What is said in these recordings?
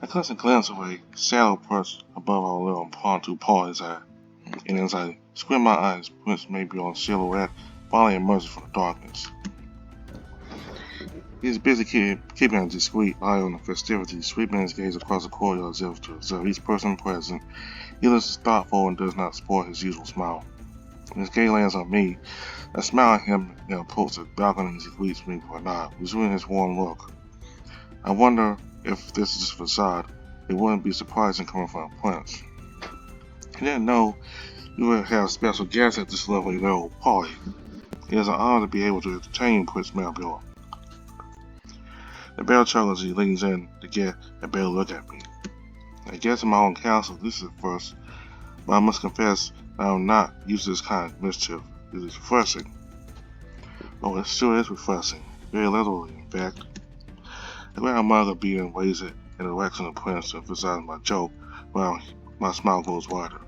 cast a glance of a shadow perched above our little pontoon paws eye, and as I squint my eyes, Prince Maelbjorn silhouette finally emerges from the darkness. He is busy keeping a discreet eye on the festivities, sweeping his gaze across the courtyard as if to observe each person present. He looks thoughtful and does not sport his usual smile. When his gaze lands on me, I smile at him and approach the balcony as he greets me with a nod, resuming his warm look. I wonder if this is just a facade. It wouldn't be surprising coming from a prince. He didn't know you would have special guests at this lovely little party. It is an honor to be able to entertain Prince Maelbjorn. The bell chuckles as he leans in to get a better look at me. I guess in my own castle this is a first, but I must confess I am not used to this kind of mischief. It is refreshing. Oh, it sure is refreshing. Very literally, in fact. I grab a mug of beer and raise it in the direction of the prince to emphasize my joke, while my smile grows wider.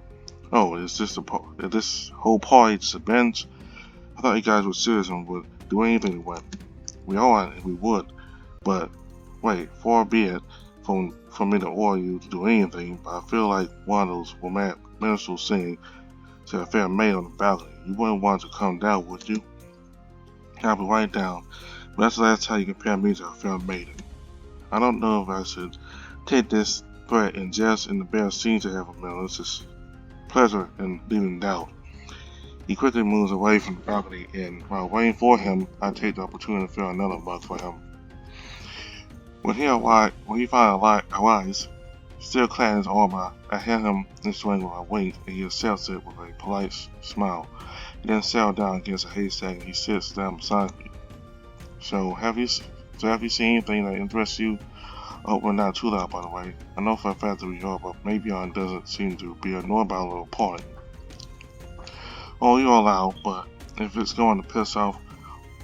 Oh, is this whole party just a bench? I thought you guys were serious and would do anything to win. We are and we would, but wait, far be it from me to order you to do anything, but I feel like one of those romantic minstrels singing to a fair maid on the balcony. You wouldn't want to come down, would you? I'll be right down, but that's the last time you compare me to a fair maiden. I don't know if I should take this threat in jest, and the bear seems to have a malicious pleasure in leaving doubt. He quickly moves away from the balcony, and while waiting for him, I take the opportunity to fill another mug for him. When he finally arrives, still clad in his armor, I hand him this swing with a wink, and he accepts it with a polite smile. He then settles down against a haystack, and he sits down beside me. So have you seen anything that interests you? Oh, we're not too loud, by the way. I know for a fact that we are, but Maelbjorn doesn't seem to be annoyed by a little party. Oh, you're loud, but if it's going to piss off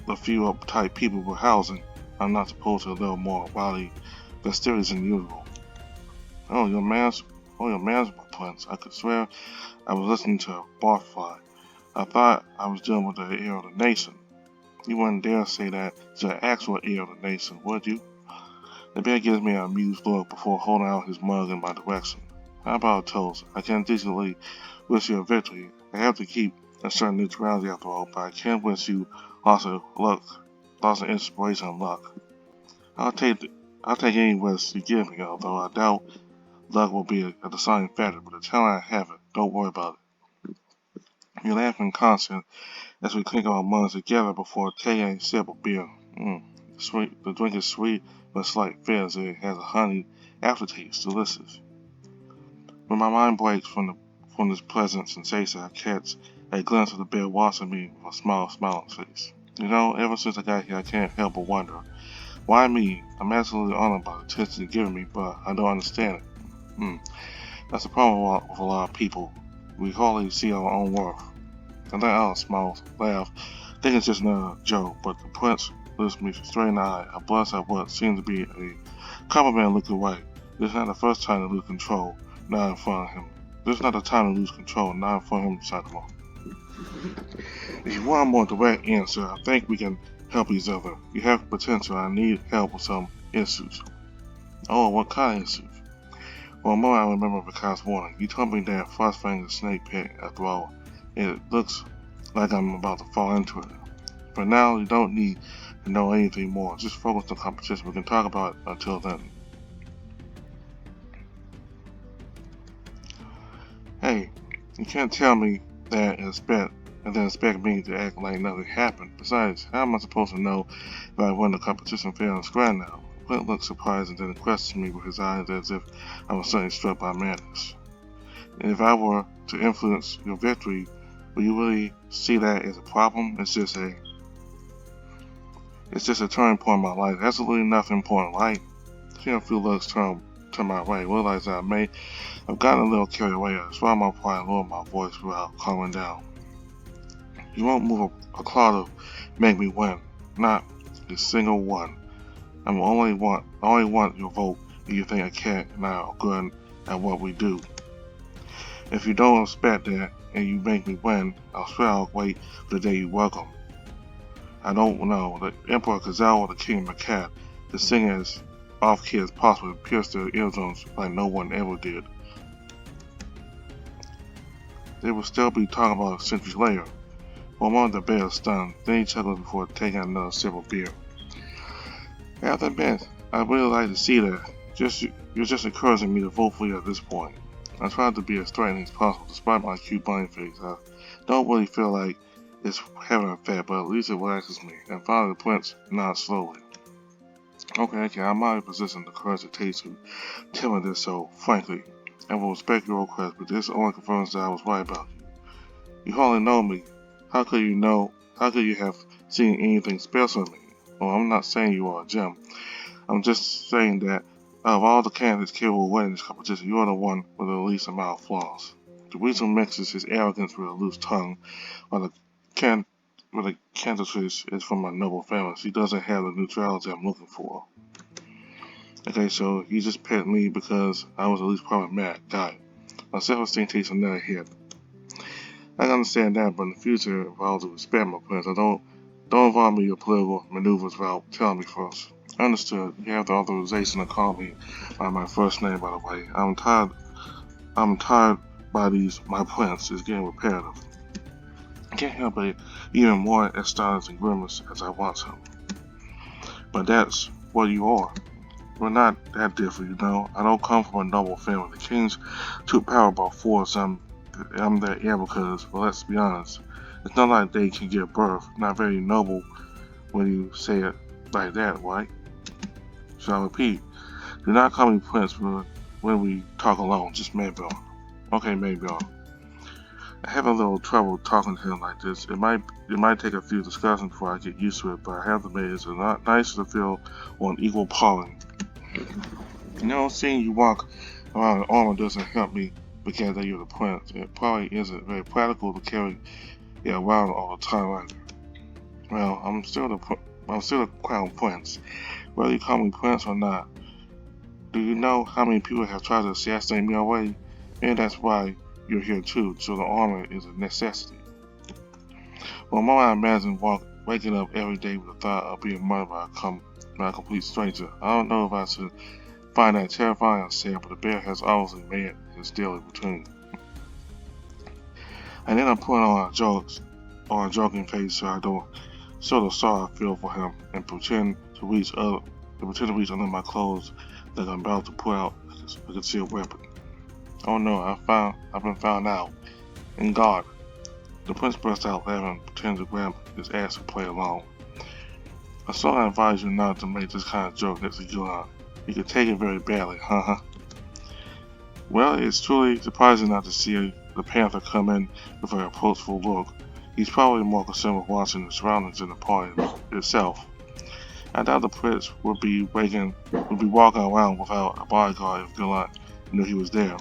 the few uptight people we're housing, I'm not supposed to a little more rowdy festivities than usual. Oh, your man's Prince. I could swear I was listening to a barfly. I thought I was dealing with the ear of the nation. You wouldn't dare say that to the actual ear of the nation, would you? The bear gives me an amused look before holding out his mug in my direction. How about a toast? I can't decently wish you a victory. I have to keep a certain neutrality after all, but I can't wish you lots of inspiration and luck. I'll take any wish you give me, although I doubt luck will be a deciding factor, but the talent I have it, don't worry about it. We laugh in concert as we clink our mugs together before taking a sip of beer. The drink is sweet but slight fizz. It has a honey aftertaste, delicious. When my mind breaks from this pleasant sensation, I catch a glimpse of the bear watching me with a smile on his face. You know, ever since I got here, I can't help but wonder, why me? I'm absolutely honored by the attention you're giving me, but I don't understand it. That's the problem with a lot of people. We hardly see our own worth. I let out a small laugh, thinking it's just another joke, but the prince looks me straight in the eye. I blush at what seemed to be a compliment and look away. This is not the first time to lose control, not in front of him. This is not the time to lose control, not in front of him beside him. If you want a more direct answer, I think we can help each other. You have potential. I need help with some issues. Oh, what kind of issues? For a moment I remember Akhet's warning. You told me that frostfang is a snake pit after all. It looks like I'm about to fall into it. But now you don't need to know anything more. Just focus on competition. We can talk about it until then. Hey, you can't tell me that and then expect me to act like nothing happened. Besides, how am I supposed to know if I won the competition fair and square now? Clint looked surprised and then questioned me with his eyes as if I was suddenly struck by madness. And if I were to influence your victory, will you really see that as a problem? It's just a turning point in my life. Absolutely nothing important, right? Seeing a few looks turn my way, realized that I may have gotten a little carried away. I swallowed my pride and lowered my voice without calming down. You won't move a claw to make me win. Not a single one. I only want your vote if you think Akhet and I are good at what we do. If you don't expect that and you make me win, I swear I'll wait for the day you welcome. I don't know. The Emperor Kazal or the King of Akhet, the singers off key as possible and pierce their eardrums like no one ever did. They would still be talking about a century later. For a moment the bear was stunned, then he chuckled before taking another sip of beer. I have to admit, I'd really like to see that. You're just encouraging me to vote for you at this point. I tried to be as threatening as possible despite my cute bunny face. I don't really feel like it's having an effect, but at least it relaxes me. And finally the prince nodded slowly. Okay, I'm not in a position to courage to taste you telling this, so frankly, I will respect your request, but this only confirms that I was right about you. You hardly know me. How could you have seen anything special in me? Well, I'm not saying you are a gem. I'm just saying that out of all the candidates capable of winning this competition, you are the one with the least amount of flaws. The reason mixes his arrogance with a loose tongue, while the candidacy is from a noble family. She doesn't have the neutrality I'm looking for. Okay, so you just picked me because I was the least problematic guy. My self-esteem takes another hit. I can understand that, but in the future, if I was to respect my plans, don't involve me in your political maneuvers without telling me first. Understood. You have the authorization to call me by my first name, by the way. I'm tired by my plans. It's getting repetitive. I can't help but even more astonished and grimace as I watch him. But that's what you are. We're not that different, you know. I don't come from a noble family. The kings took power by force. I'm their heir because, but let's be honest, it's not like they can give birth. Not very noble when you say it like that, right? So I repeat, do not call me Prince when we talk alone, just Maelbjorn. Okay, Maelbjorn. I have a little trouble talking to him like this. It might take a few discussions before I get used to it, but I have to admit it's not nice to feel on equal polling. You know, seeing you walk around in armor doesn't help me because you're the prince. It probably isn't very practical to carry it around all the time either. Well, I'm still the crown prince, whether you call me prince or not. Do you know how many people have tried to assassinate me already? Maybe that's why you're here too, so the armor is a necessity. Well, more I imagine waking up every day with the thought of being murdered by a complete stranger. I don't know if I should find that terrifying or sad, but the bear has obviously made his daily routine. And then I put on a joking face so I don't sort of sorry I feel for him and pretend to reach under my clothes like I'm about to pull out a concealed weapon. Oh no, I've been found out. And God, the prince burst out laughing and pretended to grab his ass to play along. I sort of advise you not to make this kind of joke next to Gilon. You could take it very badly, huh? Well, it's truly surprising not to see the panther come in with a reproachful look. He's probably more concerned with watching the surroundings than the party itself. I doubt the prince would be walking around without a bodyguard if Gilon knew he was there.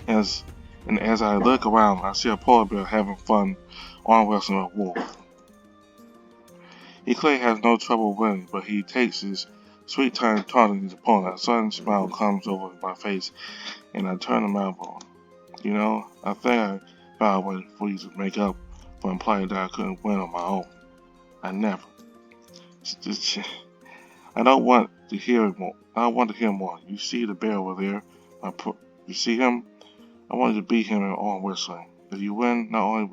As I look around, I see a polar bear having fun arm wrestling a wolf. He clearly has no trouble winning, but he takes his sweet time taunting his opponent. A sudden smile comes over my face, and I turn to Maelbjorn. You know, I think I found a way for you to make up for implying that I couldn't win on my own. I never. I don't want to hear more. I don't want to hear more. You see the bear over there? You see him? I want you to beat him in arm wrestling. If you win, not only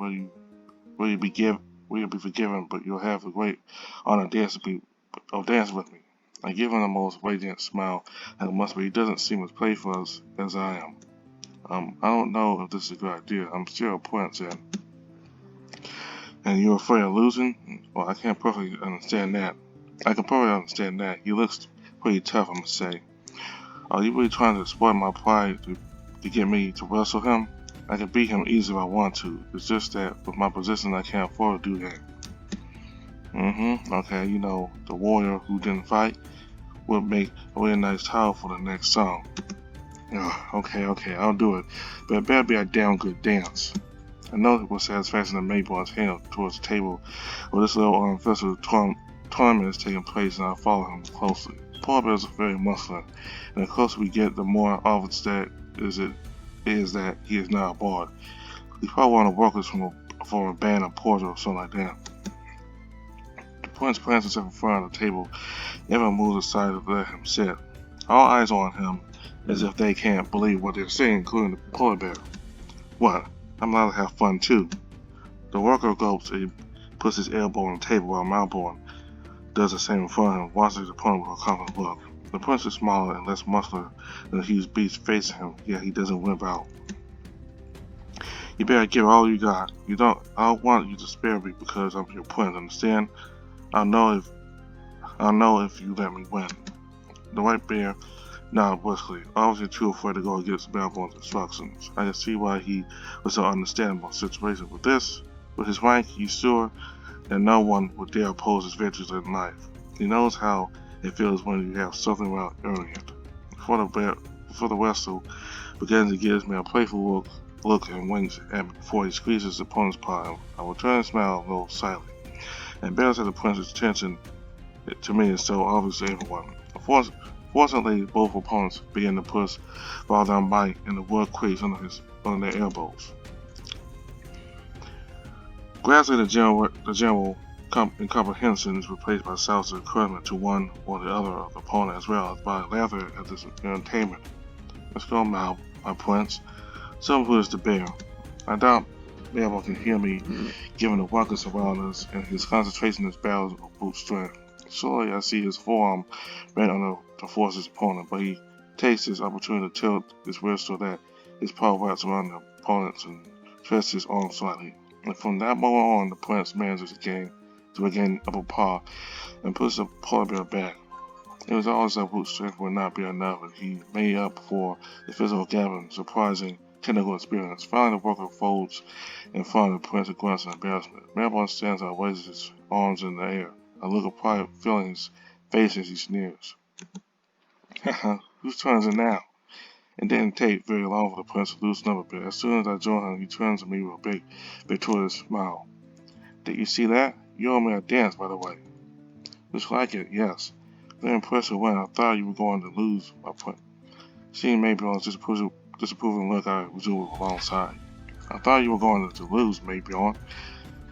will you be forgiven, but you'll have the great honor of dancing with me. I give him the most radiant smile, and it must be he doesn't seem as playful as I am. I don't know if this is a good idea. I'm still a prince, and you're afraid of losing? Well, I can perfectly understand that. He looks pretty tough, I must say. Are you really trying to exploit my pride to get me to wrestle him? I can beat him easily if I want to. It's just that with my position I can't afford to do that. Okay, you know, the warrior who didn't fight would make a really nice title for the next song. Okay, I'll do it. But it better be a damn good dance. I know it was satisfaction that Maelbjorn's hand towards the table where this little unofficial tournament is taking place, and I follow him closely. Polar bears are very muscular, and the closer we get, the more obvious that that he is not a bard. He's probably one of the workers from a band of Porter or something like that. Prince plants himself in front of the table. Everyone moves aside to let him sit. All eyes on him, as if they can't believe what they're seeing, including the polar bear. What? I'm allowed to have fun too. The worker gulps and he puts his elbow on the table while Maelbjorn does the same in front of him, watching his opponent with a confident look. The prince is smaller and less muscular than the huge beast facing him, yet he doesn't wimp out. You better give all you got. I don't want you to spare me because I'm your prince, understand? I'll know if you let me win. The white bear nodded briskly, obviously too afraid to go against Maelbjorn's instructions. I can see why he was so understandable in a situation with this. With his rank, he's sure that no one would dare oppose his victories in life. He knows how it feels when you have something without earning it. Before the wrestle begins, he gives me a playful look and winks at me before he squeezes his opponent's palm. I will turn and smile a little slightly, and bears at the prince's attention to me is so obvious to everyone. Fortunately, both opponents begin to push while down bite, and the wood creaks under their elbows. Gradually, the general incomprehension is replaced by shouts of encouragement to one or the other of the opponent, as well as by laughter at this entertainment. Let's go, my prince. So who is the bear? I doubt Maelbjorn can hear me, given the ruckus around us and his concentration in his battles of brute strength. Slowly, I see his forearm right under to force his opponent, but he takes this opportunity to tilt his wrist so that his paw wraps around the opponent and stretches his arm slightly. And from that moment on, the prince manages to regain upper paw and puts the polar bear back. It was always that brute strength would not be enough, and he made up for the physical gap in surprising technical experience. Finally, the worker folds in front of the prince and grunts in embarrassment. Maelbjorn stands up and raises his arms in the air, a look of pride filling his face as he sneers. Whose turn is it now? It didn't take very long for the prince to loosen up a bit. As soon as I join him, he turns to me with a big, victorious smile. Did you see that? You owe me a dance, by the way. Looks like it, yes. Very impressive win. I thought you were going to lose, my prince. Seeing Maelbjorn's disapproving look, I resumed alongside. I thought you were going to lose, Maelbjorn,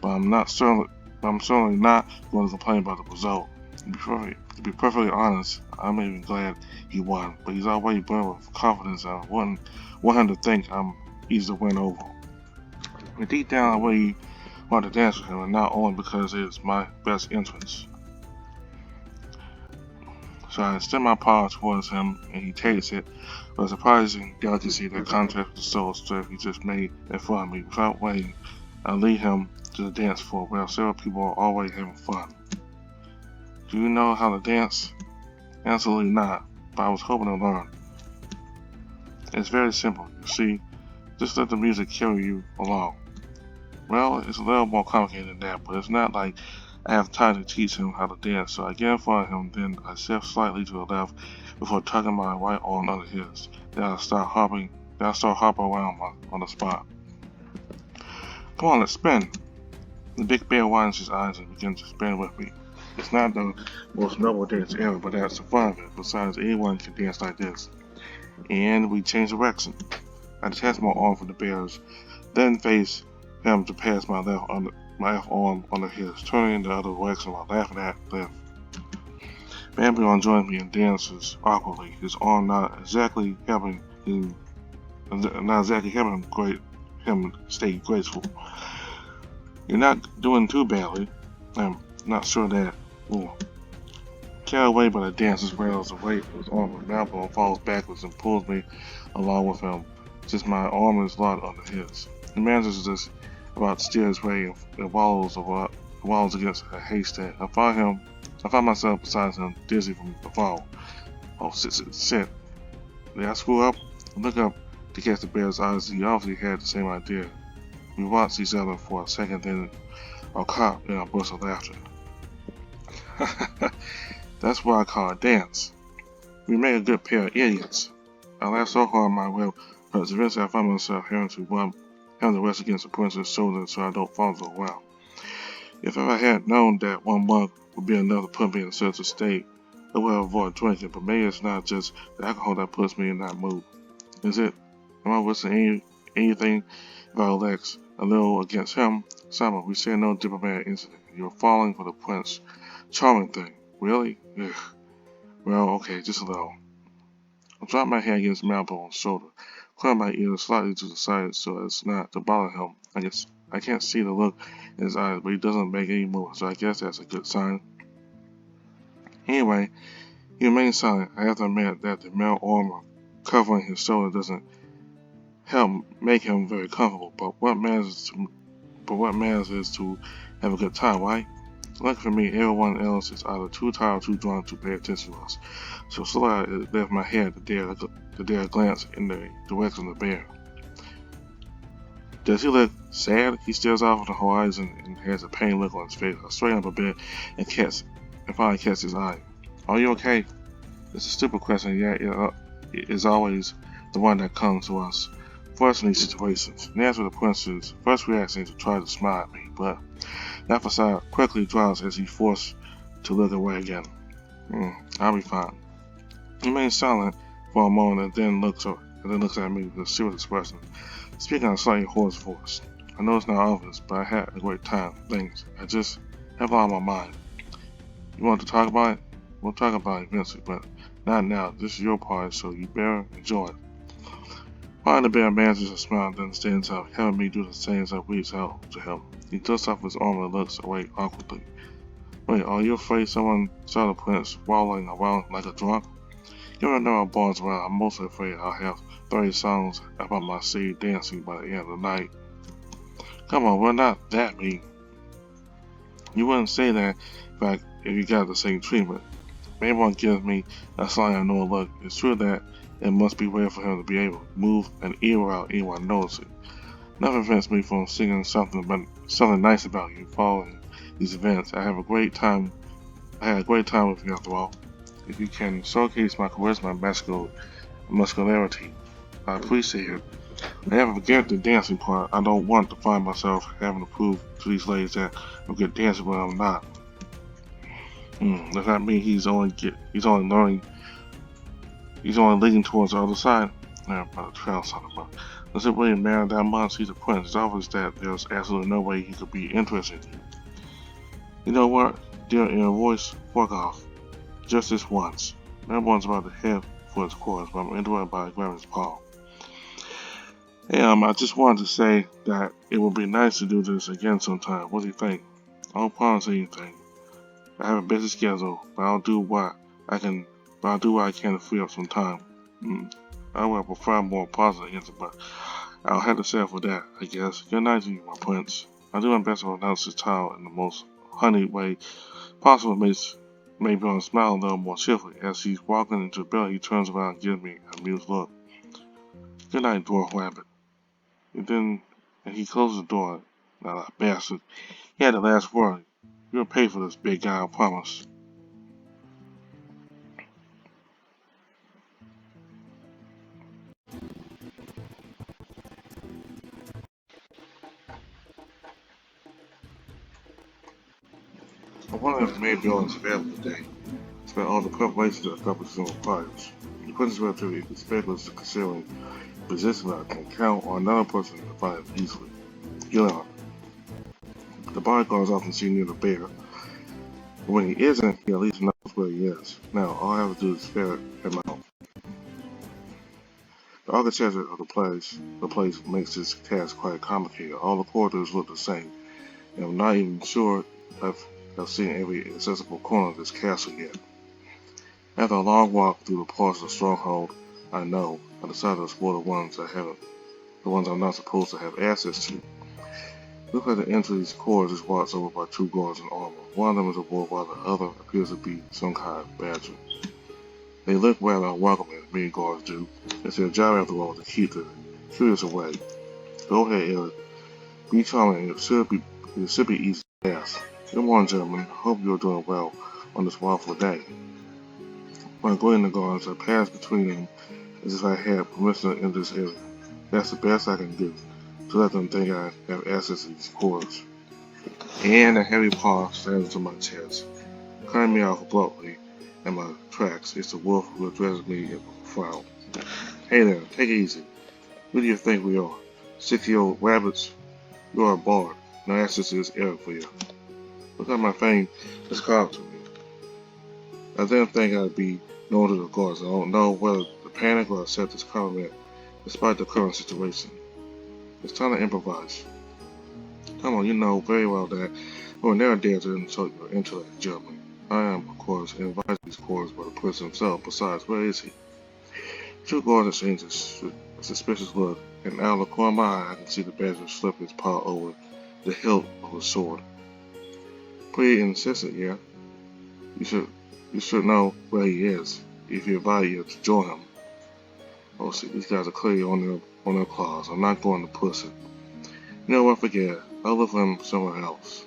but I'm certainly not going to complain about the result. To be perfectly honest, I'm even glad he won, but he's already burned with confidence, and I wouldn't want him to think I'm easy to win over. But deep down, I really want to dance with him, and not only because it's my best entrance. So I extend my paw towards him, and he takes it with a surprising delicacy that contrasts with the soul strength he just made in front of me. Without waiting, I lead him to the dance floor, where several people are already having fun. Do you know how to dance? Absolutely not, but I was hoping to learn. It's very simple, you see. Just let the music carry you along. Well, it's a little more complicated than that, but it's not like I have time to teach him how to dance, so I get in front of him, then I step slightly to the left before tucking my right arm under his. Then I start hopping around on the spot. Come on, let's spin. The big bear widens his eyes and begins to spin with me. It's not the most noble dance ever, but that's the fun of it. Besides, anyone can dance like this. And we change direction. I detach my arm from the bear's, then face him to pass my left arm under his, turning in the other direction while laughing at them. Maelbjorn joins me and dances awkwardly, his arm not exactly helping him stay graceful. You're not doing too badly. I'm not sure that. Carried away by the dance as well as the weight of his arm, Maelbjorn falls backwards and pulls me along with him, since my arm is locked under his. He manages this about to steer his way and wallows against a haystack. I find myself beside him, dizzy from the fall. Oh, sit. Did I screw up? I look up to catch the bear's eyes. He obviously had the same idea. We watched each other for a second, then are caught in a burst of laughter. That's what I call a dance. We make a good pair of idiots. I laughed so hard my way, but eventually I found myself having to rest against the prince's shoulder so I don't fall to the ground. If I had known that one mug would be enough to put me in such a state, I would have avoided drinking, but maybe it's not just the alcohol that puts me in that mood. Is it? Am I risking anything if I relax a little against him. Simon, we said no diplomatic incident. You're falling for the Prince Charming thing. Really? Ugh. Well, okay, just a little. I dropped my hand against Maelbjorn's shoulder, clearing my ears slightly to the side so as not to bother him. I can't see the look in his eyes, but he doesn't make any move, so I guess that's a good sign. Anyway, he remains silent. I have to admit that the mail armor covering his shoulder doesn't help make him very comfortable, but what matters is to have a good time, right? Luckily for me, everyone else is either too tired or too drunk to pay attention to us. So slowly I left my head to dare glance in the direction of the bear. Does he look sad? He stares off at the horizon and has a pained look on his face. I straighten up a bit and finally catch his eye. Are you okay? It's a stupid question, yet it is always the one that comes to us first in these situations. Naturally, the prince's first reaction is to try to smile at me, but that facade quickly drops as he's forced to look away again. I'll be fine. He remains silent for a moment and then looks at me with a serious expression, speaking in a slightly hoarse voice. I know it's not obvious, but I had a great time. Thanks. I just have a lot on my mind. You want to talk about it? We'll talk about it eventually, but not now. This is your party, so you better enjoy it. Finally, the bear manages to smile and then stands up, having me do the same as I reach out to him. He dusts off his arm and looks away awkwardly. Wait, are you afraid someone saw the prince waddling around like a drunk? You don't know how Barnes around. I'm mostly afraid I'll have 30 songs about my city dancing by the end of the night. Come on, we're not that mean. You wouldn't say that if you got the same treatment. Everyone gives me a slightly annoying look. It's true that it must be rare for him to be able to move an ear without anyone noticing. Nothing prevents me from singing something nice about you following these events. I had a great time with you after all. If you can showcase my charisma and muscularity, I appreciate it. I never forget the dancing part. I don't want to find myself having to prove to these ladies that I'm good dancer when I'm not. Does that mean he's only leaning towards the other side? Does it really matter that much? He's a prince. It's obvious that there's absolutely no way he could be interested in you. You know what? Dear inner voice, fuck off. Just this once. Everyone's about to head for his quarters, but I'm interrupted by grabbing his paw. Hey, I just wanted to say that it would be nice to do this again sometime. What do you think? I don't promise anything. I have a busy schedule, but I'll do what I can to free up some time. I would prefer more positive answer, but I'll have to settle for that, I guess. Good night to you, my prince. I'll do my best to announce this child in the most honeyed way possible. Maelbjorn smile a little more cheerfully. As he's walking into the building, he turns around and gives me an amused look. Good night, Dwarf Rabbit. And he closes the door. Now that bastard. He had the last word. You'll pay for this, big guy, I promise. I wonder if Maelbjorn is available today. Despite all the preparations that accomplished him requires. The prince's relatively speculative considering the position that I can count on another person to find it easily. Gillian. The bodyguard is often seen near the bear, but when he isn't, he at least knows where he is. Now, all I have to do is ferret him out. The architecture of the place makes this task quite complicated. All the corridors look the same, and I'm not even sure if I've seen every accessible corner of this castle yet. After a long walk through the parts of the stronghold I know, I decided to explore the ones I'm not supposed to have access to. Look at the entrance of these corridors is watched over by two guards in armor. One of them is a wolf while the other appears to be some kind of badger. They look rather unwelcoming, as many guards do. It's their job after all to keep the curious away. Go ahead, Erik. Be charming, it should be easy to pass. Good morning, gentlemen. I hope you're doing well on this wonderful day. When greeting the guards, I pass between them as if I had permission to enter this area. That's the best I can do, to let them think I have access to these quarters. And a heavy paw slams to my chest, cutting me off abruptly in my tracks. It's the wolf who addresses me with a frown. Hey there, take it easy. Who do you think we are? 60-year-old rabbits? You are a bard. Now access to this Erik for you. Look at my fame that's called to me. I didn't think I'd be known to the guards. I don't know whether to panic or accept this compliment despite the current situation. It's time to improvise. Come on, you know very well that I will never dare to insult your intellect, gentlemen. I am, of course, invited to these quarters by the prince himself. Besides, where is he? Two guards exchange a suspicious look, and out of the corner of my eye, I can see the badger slip his paw over the hilt of his sword. Pretty insistent, yeah. You should know where he is, if you invite you to join him. Oh, see, these guys are clearly on their claws. I'm not going to push it. You know what, forget it. I'll look for him somewhere else.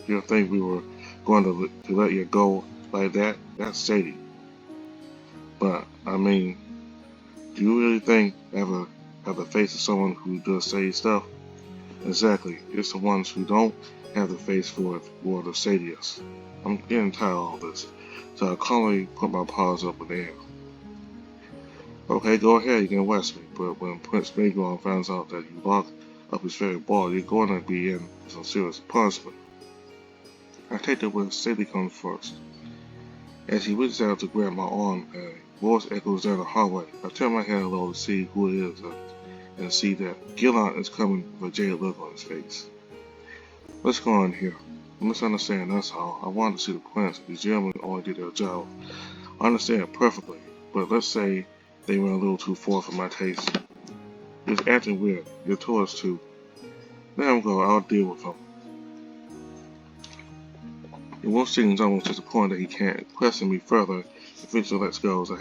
You think we were going to let you go like that? That's shady. But, I mean, do you really think I have the face of someone who does shady stuff? Exactly. It's the ones who don't have the face for it who are the shadiest. I'm getting tired of all this, so I calmly put my paws up in the air. Okay, go ahead, you can arrest me, but when Prince Maelbjorn finds out that you locked up his favorite ball, you're going to be in some serious punishment. I take it where safety comes first. As he reaches out to grab my arm, a voice echoes down the hallway. I turn my head low to see who it is and see that Gillan is coming with a jaded look on his face. What's going on here? I misunderstand, that's all. I wanted to see the prince. These gentlemen only did their job. I understand it perfectly, but let's say they went a little too far for my taste. He was acting weird. Your tourists too. Let him go, I'll deal with him. It won't seem almost disappointed that he can't question me further. Eventually lets go. So I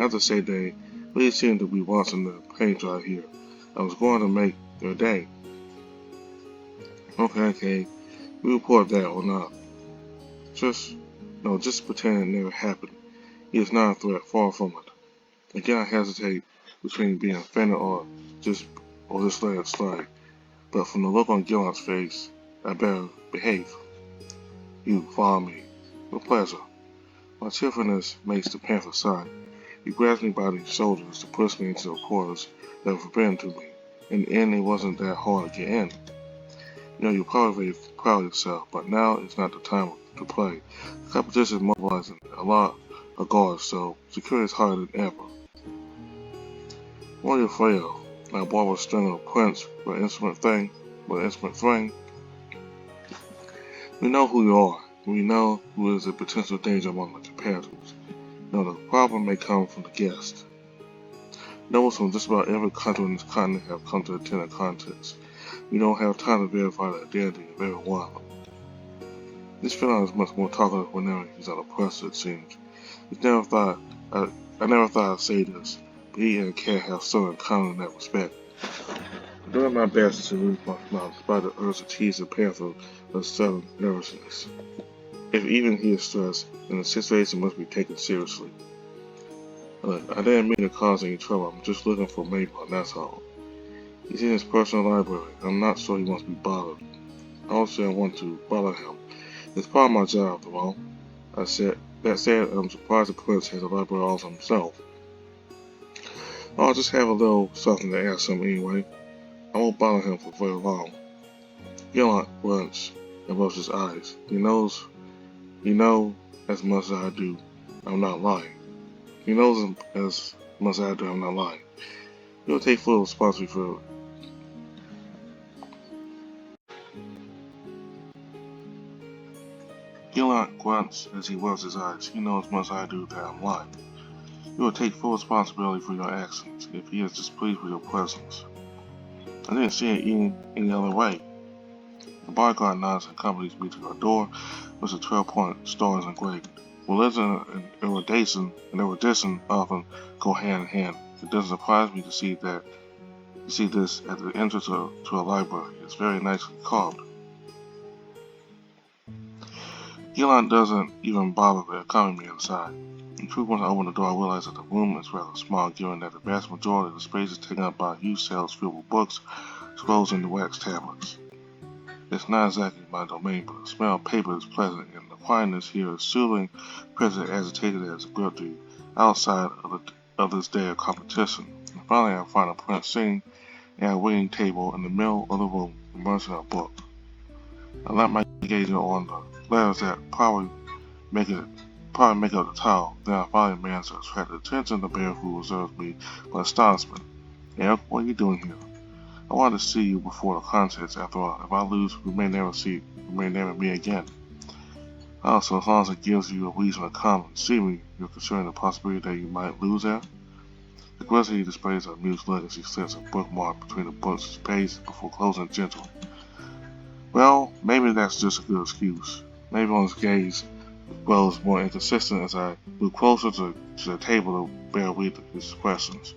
have to say they really seem to be watching the paint dry here. I was going to make their day. Okay. We report that or not. Just pretend it never happened. He is not a threat, far from it. Again, I hesitate between being offended or just let it slide. But from the look on Gillan's face, I better behave. You follow me. With pleasure. My cheerfulness makes the panther sigh. He grabs me by the shoulders to push me into the quarters that were forbidden to me. In the end, it wasn't that hard to get in. You know, you're probably very proud of yourself, but now is not the time to play. The competition is mobilizing a lot of guards, so security is harder than ever. What are you afraid of? Like a barber string of a prince with an instrument thing? We know who you are. We know who is a potential danger among the competitors. Now the problem may come from the guest. Nobles from just about every country on this continent have come to attend a contest. We don't have time to verify the identity of every one of them. This fellow is much more talkative whenever he's under pressure, it seems. I never thought I'd say this, but he and Akhet have so in common in that respect. I'm doing my best to remove my mouth despite the urge to tease the panther with sudden nervousness. If even he is stressed, then the situation must be taken seriously. Look, I didn't mean to cause any trouble. I'm just looking for Maelbjorn, that's all. He's in his personal library. I'm not sure he wants to be bothered. I don't say I want to bother him. It's part of my job, after all. That said, I'm surprised the prince has a library all to himself. I'll just have a little something to ask him anyway. I won't bother him for very long. Gillan grunts and rubs his eyes. He knows as much as I do. I'm not lying. He knows as much as I do. I'm not lying. He'll take full responsibility for it. Gillan grunts as he rubs his eyes. He knows as much as I do that I'm lying. He will take full responsibility for your actions if he is displeased with your presence. I didn't see it any other way. The bodyguard nods and accompanies me to a door with a 12-point star is engraved. Religion and erudition often go hand in hand. It doesn't surprise me to see this at the entrance to a library. It's very nicely carved. Gillan doesn't even bother to accompany me inside. In truth, once I open the door, I realize that the room is rather small, given that the vast majority of the space is taken up by huge shelves filled with books, scrolls, and wax tablets. It's not exactly my domain, but the smell of paper is pleasant, and the quietness here is soothing, present agitated as a guilty outside of this day of competition. And finally, I find a prince sitting at a waiting table in the middle of the room, immersed in a book. I let my gaze on the letters that make it probably make up the title. Then I finally managed to attract the attention of the bear who observed me with astonishment. Eric, what are you doing here? I wanted to see you before the contest. After all, if I lose, we may never meet again. Also, as long as it gives you a reason to come and see me, you're considering the possibility that you might lose there? The grizzly displays a amused look as he slips a bookmark between the book's pages before closing it gently. Well, maybe that's just a good excuse. Maelbjorn's gaze grows more inconsistent as I move closer to the table to bear with his questions.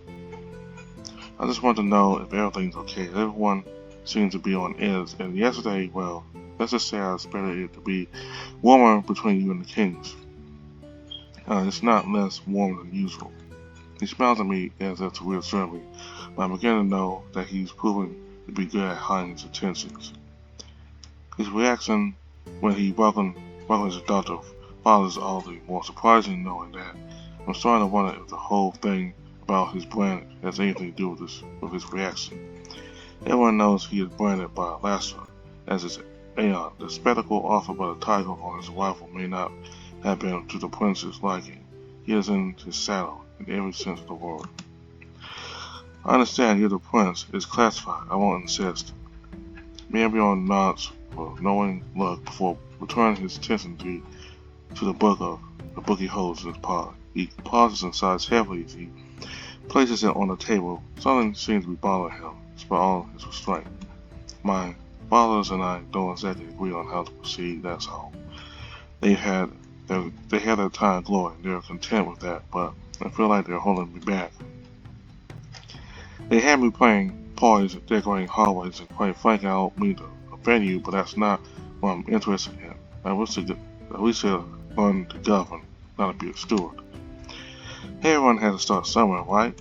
I just want to know if everything's okay. Everyone seems to be on edge, and yesterday, well, let's just say I expected it to be warmer between you and the kings. It's not less warm than usual. He smiles at me as if to reassure me, but I'm beginning to know that he's proving to be good at hiding his intentions. His reaction when he welcomes his daughter father is all the more surprising, knowing that I'm starting to wonder if the whole thing about his brand has anything to do with his reaction. Everyone knows he is branded by a lasso, as is Aeon. The spectacle offered by the tiger on his rifle may not have been to the prince's liking. He is in his saddle in every sense of the word. I understand you're the prince. It's classified. I won't insist. Maelbjorn nods with a knowing look before returning his attention to the book he holds in his paw. He pauses and sighs heavily as he places it on the table. Something seems to be bothering him, despite all his restraint. My fathers and I don't exactly agree on how to proceed, that's all. They had their time glory, and they're content with that, but I feel like they're holding me back. They had me playing parties and decorating hallways, and quite frankly, I don't mean to offend you, but that's not what I'm interested in. I wish to learn to govern, not to be a steward. Everyone has to start somewhere, right?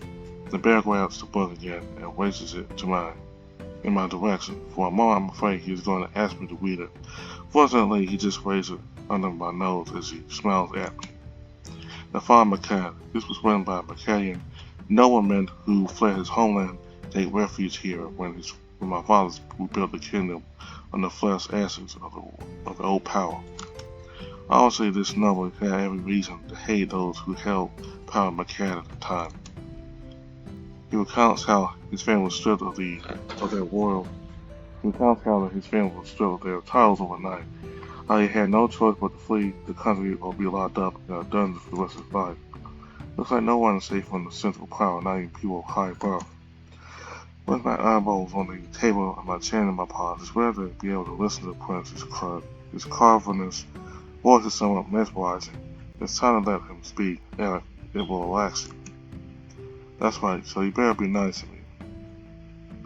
The bear grabs the book again and raises it in my direction. For a moment, I'm afraid he's going to ask me to read it. Fortunately, he just raises it under my nose as he smiles at me. The Farm Akhet. This was written by a Maelbjorn nobleman who fled his homeland to take refuge here when my fathers rebuilt the kingdom on the flesh ashes of the old power. Obviously, this noble had every reason to hate those who held power in Akhet at the time. He recounts how his family was stripped of their royal. He recounts how his family was stripped of their titles overnight. How he had no choice but to flee the country or be locked up in a dungeon for the rest of his life. Looks like no one is safe from the central power, not even people of high birth. With my elbows on the table and my chin in my paws, it's rare to be able to listen to the prince. His carverness voice is somewhat mesmerizing. It's time to let him speak, Erik. It will relax you. That's right, so you better be nice to me.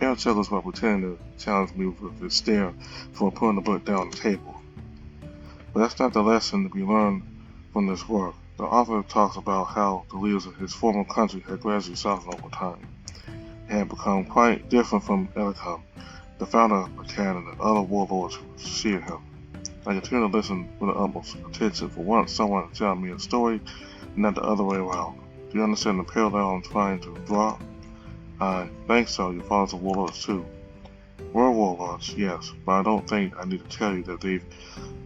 Erik chuckles while pretending to challenge me with his stare for putting the book down on the table. But that's not the lesson to be learned from this work. The author talks about how the leaders of his former country had gradually softened over time. They had become quite different from Erik, the founder of Akhet, and the other warlords who succeeded him. I continue to listen with the utmost attention. For once, someone is telling me a story, not the other way around. Do you understand the parallel I'm trying to draw? I think so. Your fathers are warlords too. We're warlords, yes, but I don't think I need to tell you that they've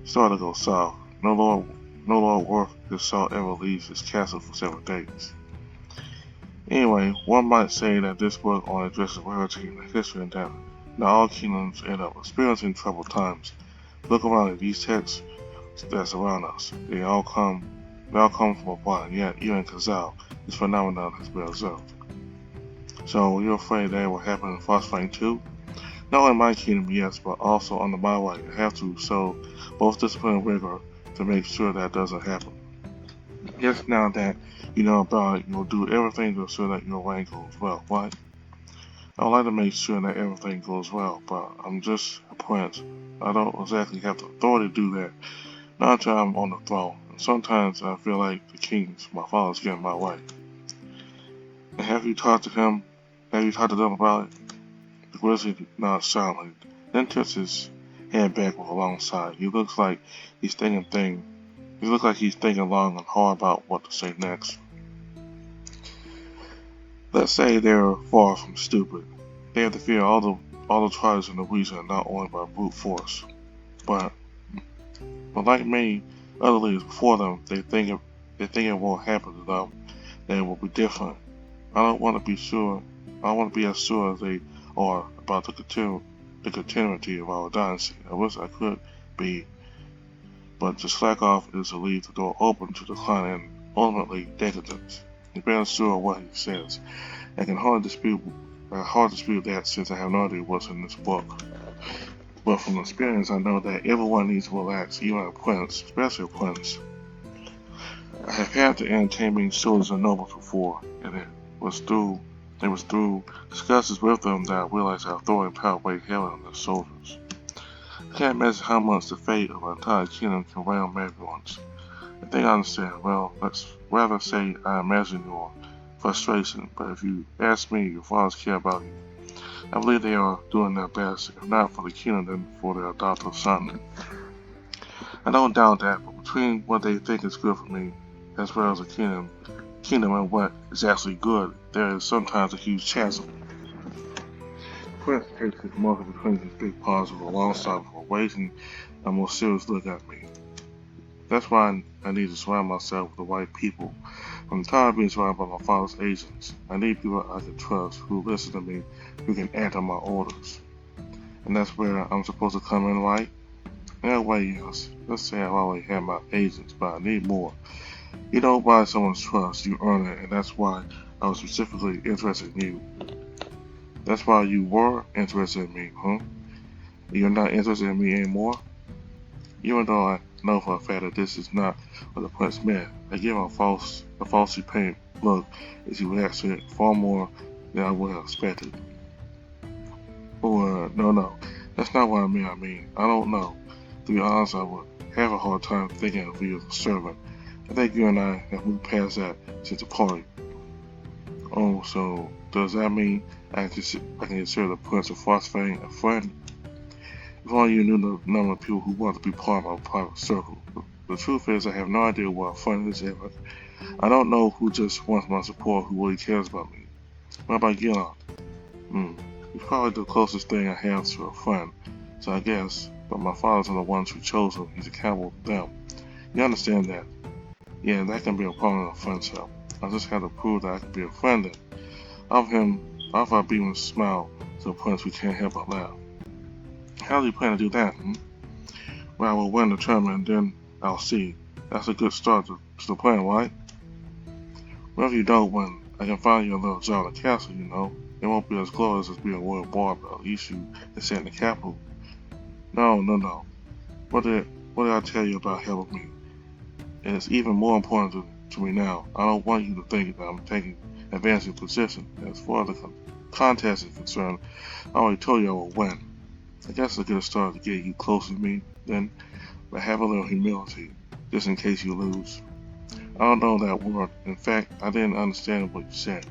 started to go south. No Lord worth his salt ever leaves his castle for several days. Anyway, one might say that this book only addresses rarity in the history and that not all kingdoms end up experiencing troubled times. Look around at these texts that surround us. They all come from abroad, and yet even in Kazal, this phenomenon has been observed. So you're afraid that it will happen in Frostfang too? Not only in my kingdom, yes, but also under my way. I have to show both discipline and rigor to make sure that doesn't happen. Just now that you know about it, you'll do everything to ensure that your reign goes well, right? I would like to make sure that everything goes well, but I'm just a prince. I don't exactly have the authority to do that. Not until I'm on the throne, and sometimes I feel like the kings, my fathers, get in my way. And have you talked to them about it? The grizzly nods silently, then tips his head back with a long sigh. He looks like he's thinking long and hard about what to say next. Let's say they're far from stupid. They have to fear all the tribes in the region, not only by brute force. But like me, other leaders before them, they think it won't happen to them. That it will be different. I don't want to be sure. I want to be as sure as they are about the continuity of our dynasty. I wish I could be, but to slack off is to leave the door open to decline and ultimately decadence. He's better sure of what he says. I can hardly dispute that since I have no idea what's in this book. But from experience, I know that everyone needs to relax, even a prince, especially a prince. I have had to entertain many soldiers and nobles before, and it was through discussions with them that I realized how authority and power weigh heavily on their soldiers. I can't imagine how much the fate of an entire kingdom can weigh on Maelbjorns. I think I understand. Well, let's rather say I imagine your frustration, but if you ask me, your fathers care about you. I believe they are doing their best, if not for the kingdom, then for their adopted son. I don't doubt that, but between what they think is good for me, as well as the kingdom and what is actually good, there is sometimes a huge chasm. Prince takes his marker between his big paws with a long stop before waiting a more serious look at me. That's why I need to surround myself with the right people. I'm tired of being surrounded by my father's agents. I need people I can trust, who listen to me, who can act on my orders. And that's where I'm supposed to come in, right? In a way, yes. Let's say I've already had my agents, but I need more. You don't buy someone's trust, you earn it, and that's why I was specifically interested in you. That's why you were interested in me, huh? You're not interested in me anymore? Even though I know for a fact that this is not what the prince meant, I give him a falsely pained look as he reacts to it far more than I would have expected. Oh, no, that's not what I mean. I don't know. To be honest, I would have a hard time thinking of you as a servant. I think you and I have moved past that since the party. Oh, so does that mean I can consider the prince of Frostfang a friend? If only you knew the number of people who want to be part of my private circle. The truth is, I have no idea what a friend is, Erik. I don't know who just wants my support, who really cares about me. What about Gilon? He's probably the closest thing I have to a friend, so I guess, but my fathers are the ones who chose him. He's accountable to them. You understand that? Yeah, that can be a problem in a friendship. I just have to prove that I can be a friend and offer a beaming smile to a prince who can't help but laugh. How do you plan to do that, Well, I will win the tournament and then I'll see. That's a good start to the plan, right? Well, if you don't win, I can find you a little job in the castle, you know. It won't be as glorious as being a royal bar, but at least you can sit in the capital. No. What did I tell you about helping me? And it's even more important to me now. I don't want you to think that I'm taking advantage of the position. As far as the contest is concerned, I already told you I will win. I guess it's a good start to get you closer to me, then, but have a little humility, just in case you lose. I don't know that word. In fact, I didn't understand what you said.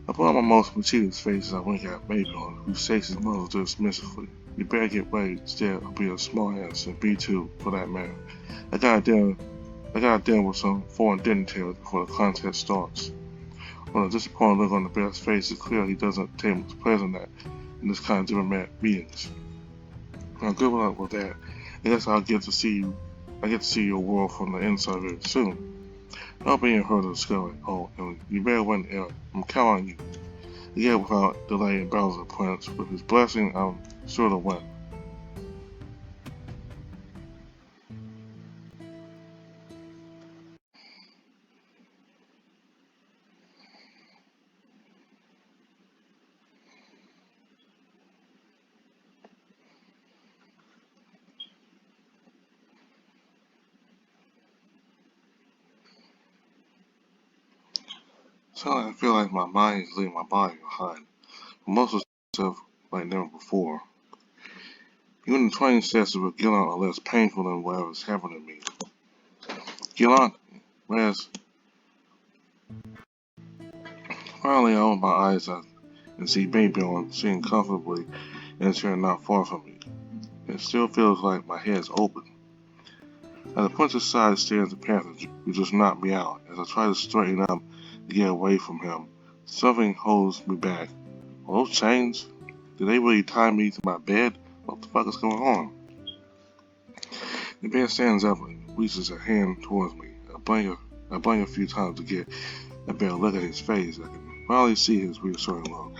I put on my most mischievous face as I wink at Maelbjorn, who shakes his muzzle dismissively. You better get ready instead of being a smart ass and B2 for that matter. I got to deal with some foreign dignitaries before the contest starts. When a disappointed look on the bear's face, it's clear he doesn't take much pleasure in this kind of diplomatic meetings. Now, good luck with that. I guess I get to see your world from the inside very soon. I'll be in her to discover it. Oh, and you better win, Erik. I'm counting on you. Yet without delay in battles of the prince. With his blessing, I'm sure to win. So I feel like my mind is leaving my body behind. Most of the stuff like never before. Even the training sessions with Gilon are less painful than whatever's happening to me. Gilon, whereas finally I open my eyes and see Maelbjorn sitting comfortably in a chair not far from me. It still feels like my head is open. At the prince's side stands the panther, who just knocked me out. As I try to straighten up to get away from him, something holds me back. those chains, did they really tie me to my bed? What the fuck is going on? The bear stands up and reaches a hand towards me. I blink a few times to get a better look at his face. I can finally see his reassuring look.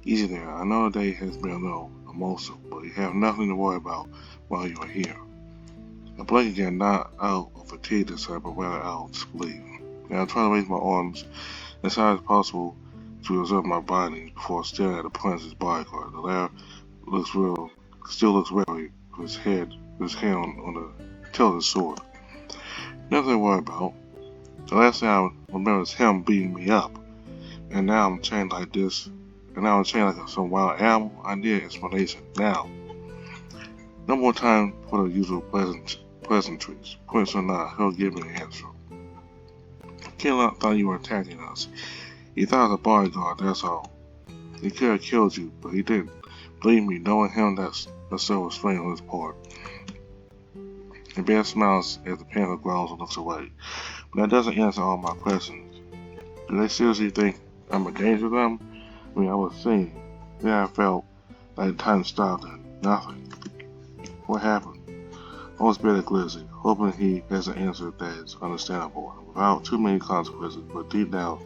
Easy there. I know the day has been a little emotional, but you have nothing to worry about while you are here. I blink again, not out of fatigue this time, but rather out of disbelief. Now I try to raise my arms as high as possible to reserve my bindings before staring at the prince's bodyguard. The latter still looks wary with his hand on the tilt of his sword. Nothing to worry about. The last thing I remember is him beating me up, and now I'm chained like this, and now I'm chained like some wild animal. I need an explanation now. No more time for the usual pleasantries. Prince or not, he'll give me an answer. Killer thought you were attacking us. He thought it was a bodyguard, that's all. He could have killed you, but he didn't. Believe me, knowing him, that's so restraint on his part. The bear smiles as the panther growls and looks away. But that doesn't answer all my questions. Do they seriously think I'm a danger to them? I mean, I was singing. Then I felt like time stopped and nothing. What happened? I was better glizzy, hoping he has an answer that is understandable, without too many consequences, but deep down,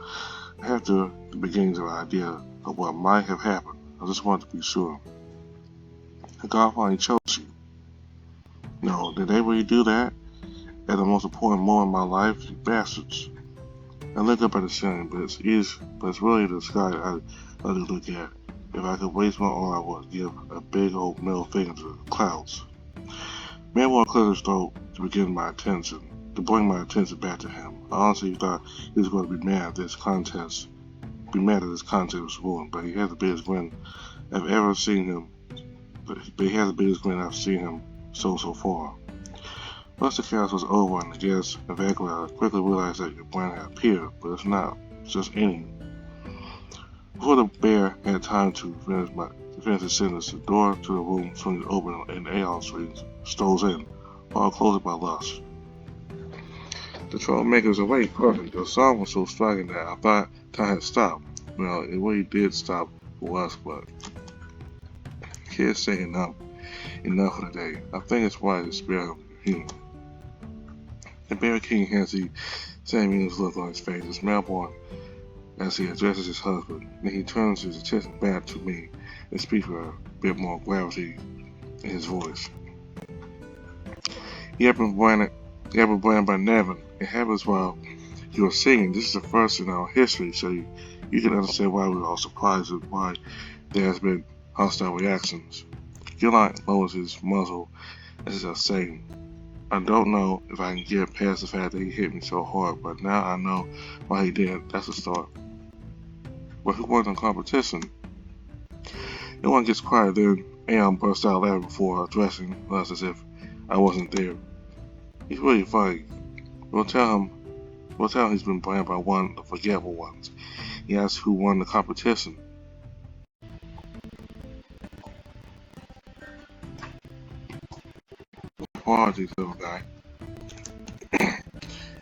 I have the beginnings of an idea of what might have happened. I just wanted to be sure. The God finally chose you. No, did they really do that? At the most important moment in my life? You bastards. I look up at the ceiling, but it's really the sky I like to look at. If I could waste my arm, I would give a big old middle finger to the clouds. Maelbjorn cleared his throat to bring my attention back to him. I honestly thought he was going to be mad that this contest was ruined, but he had the biggest grin I've ever seen him. But he has the biggest grin I've seen him so far. Once the chaos was over and the guests evacuated, I quickly realized that your plan had appeared, but it's not just any. Before the bear had time to finish his sentence, the door to the room swings open and the Aeon Suite stows in, all closed by Lust. The troublemakers awake perfect. The song was so striking that I thought time had stopped. Well, it really did stop for us, but kids say enough for the day. I think it's wise to spare him. The Bear King has the same meaningless look on his face as Maelbjorn as he addresses his husband. Then he turns his attention back to me and speaks with a bit more gravity in his voice. You have been branded by NeveN. It happens while you are singing. This is the first in our history, so you can understand why we are all surprised and why there has been hostile reactions. Gillight lowers his muzzle as he is saying, I don't know if I can get past the fact that he hit me so hard, but now I know why he did. That's a start. But who won the competition? No one gets quiet, then Aeon bursts out laughing before addressing us as if I wasn't there. He's really funny. We'll tell him he's been blamed by one of the forgetful ones. He asks who won the competition. Apologies, little guy.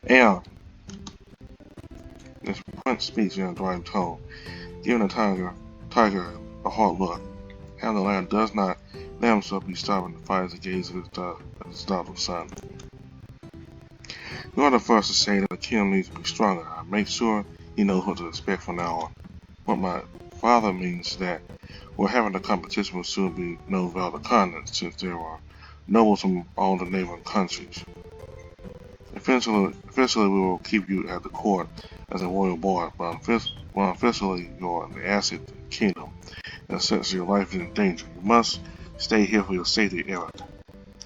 Aeon. This prince speaks in a dry tone, giving the tiger a hard look. How the lad does not let himself be stopped in the fires and gaze at his daughter's son. You are the first to say that the kingdom needs to be stronger. I make sure he knows what to expect from now on. What my father means that we're having a competition will soon be known throughout the continent, since there are nobles from all the neighboring countries. Eventually we will keep you at the court as a royal bard, but officially you're the asset to the kingdom, and since your life is in danger, you must stay here for your safety, Erik.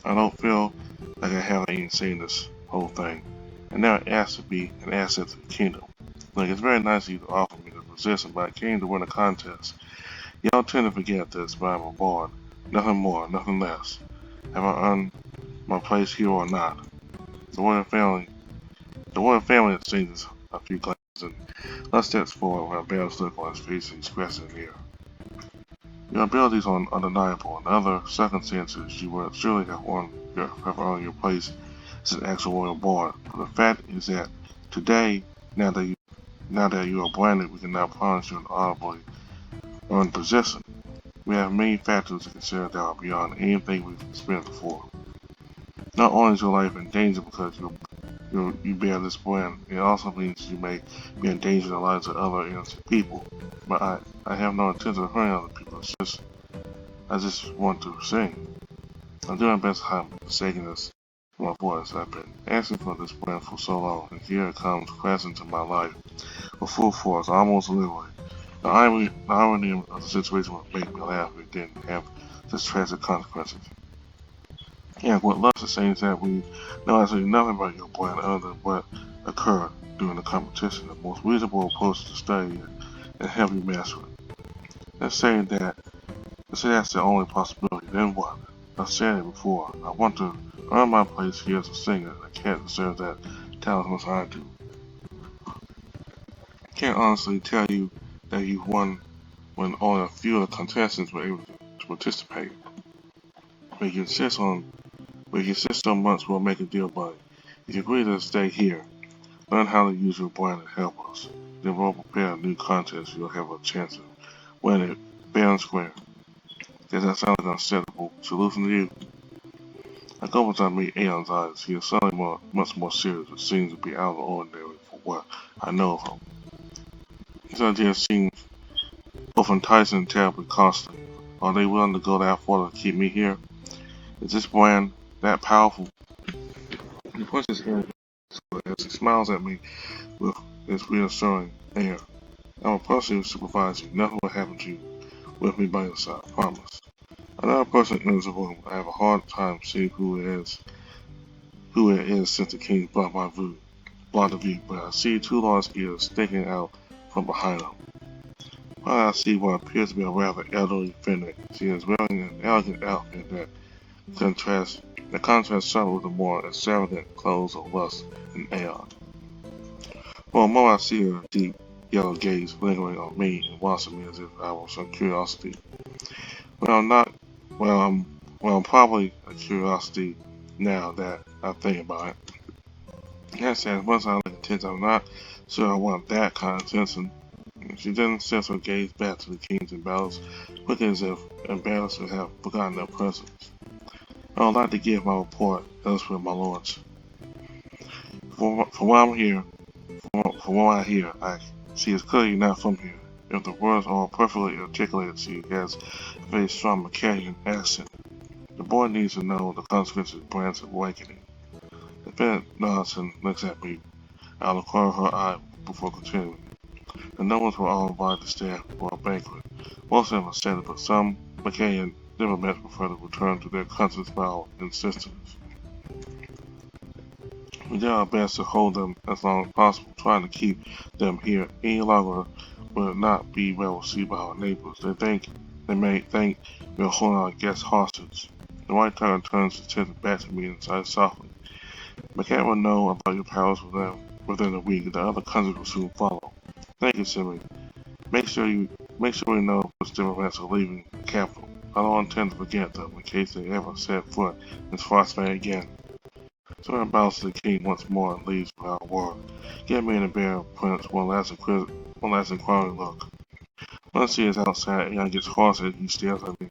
I don't feel like I have any say in this whole thing. I never asked to be an asset to the kingdom. Look, it's very nice of you to offer me the position, but I came to win a contest. Y'all tend to forget this, but I'm a bard. Nothing more, nothing less. Have I earned my place here or not? The royal family exchanges a few glances and Lust steps forward with a embarrassed look on his face and expresses an ear. Your abilities are undeniable. In other circumstances, you would surely have earned your place as an actual royal bard. But the fact is that today, now that you are branded, we cannot promise you an honorable or in possession. We have many factors to consider that are beyond anything we've experienced before. Not only is your life in danger because you bear this brand, it also means you may be in danger in the lives of other innocent people. But I have no intention of hurting other people. I just want to sing. I'm doing my best to hide the shakiness from my voice. I've been asking for this brand for so long, and here it comes crashing into my life with full force, almost literally. The irony of the situation would make me laugh if it didn't have such tragic consequences. Yeah, what loves to say is that we know absolutely nothing about your brand other than what occurred during the competition. The most reasonable approach is to study it and help you master it. Let's say that's the only possibility. Then what? I've said it before. I want to earn my place here as a singer. I can't deserve that talent as much as I do. I can't honestly tell you that you've won when only a few of the contestants were able to participate. We can insist on months, we'll make a deal about it. If you agree to stay here, learn how to use your brand and help us. Then we'll prepare a new contest. You'll have a chance to win it fair and square. Does that sound like an acceptable solution to you? I go once I meet Aeon's eyes. He is suddenly much more serious. It seems to be out of the ordinary for what I know of him. His ideas seem both enticing and terribly costly. Are they willing to go that far to keep me here? Is this brand that powerful? He puts his hand as he smiles at me with his reassuring air. I'm a person who supervises you. Nothing will happen to you with me by your side, I promise. Another person enters the room. I have a hard time seeing who it is since the king blocked the view, but I see two large ears sticking out from behind him. Finally, I see what appears to be a rather elderly fennec. She is wearing an elegant outfit that contrasts sharply with the more extravagant clothes of Lust and Aeon. For a moment, I see her deep yellow gaze lingering on me and watching me as if I were some curiosity. Well, I'm not. Well, I'm probably a curiosity now that I think about it. Yes, as much as I like attention, I'm not sure I want that kind of attention. She then sets her gaze back to the kings and bows quickly as if embarrassed to have forgotten their presence. I would like to give my report elsewhere, my lords. From what I hear, she is clearly not from here. If the words are perfectly articulated, she has a very strong Maelbjorn accent. The boy needs to know the consequences of Brand's awakening. The Bennett nods and looks at me out of the corner of her eye before continuing. The nobles were all invited to stay for a banquet. Most of them accepted, but some Maelbjorn diplomats prefer to return to their country's power and systems. We did our best to hold them as long as possible, trying to keep them here any longer would not be well received by our neighbors. They may think we are holding our guests hostage. The white tiger turns his attention back to me and sighs softly. Akhet will know about your powers within a week. The other countries will soon follow. Thank you, Simi. Make sure we know which diplomats are leaving the capital. I don't intend to forget them in case they ever set foot in Frostbite again. Someone bows to the king once more and leaves without a word. Give me and the bear prince one last inquiring look. Once he is outside, Aeon gets hoarse as he stares at me.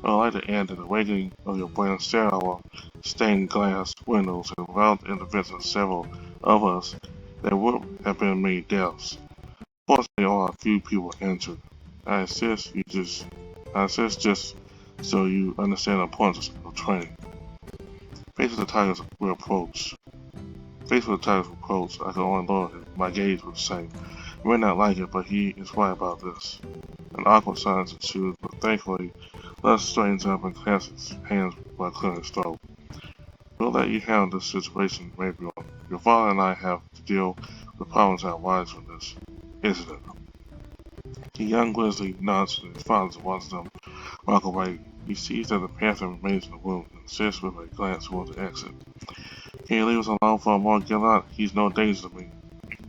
I would like to add that the awakening of your brand stared our stained glass windows, and without the intervention of several of us, there would have been many deaths. Fortunately, only a few people injured. I insist just so you understand the importance of training. Faced with the tiger's approach, I could only lower my gaze with the same. I may not like it, but he is right about this. An awkward silence ensues, but thankfully, Les straightens up and clasps his hands while clearing his throat. We'll let you handle this situation, Maelbjorn. Your father and I have to deal with problems that arise from this incident. The young grizzly nods to his father and watches them walk away. He sees that the panther remains in the room and insists with a glance towards the exit. Can you leave us alone for a moment, Gillard? He's no danger to me.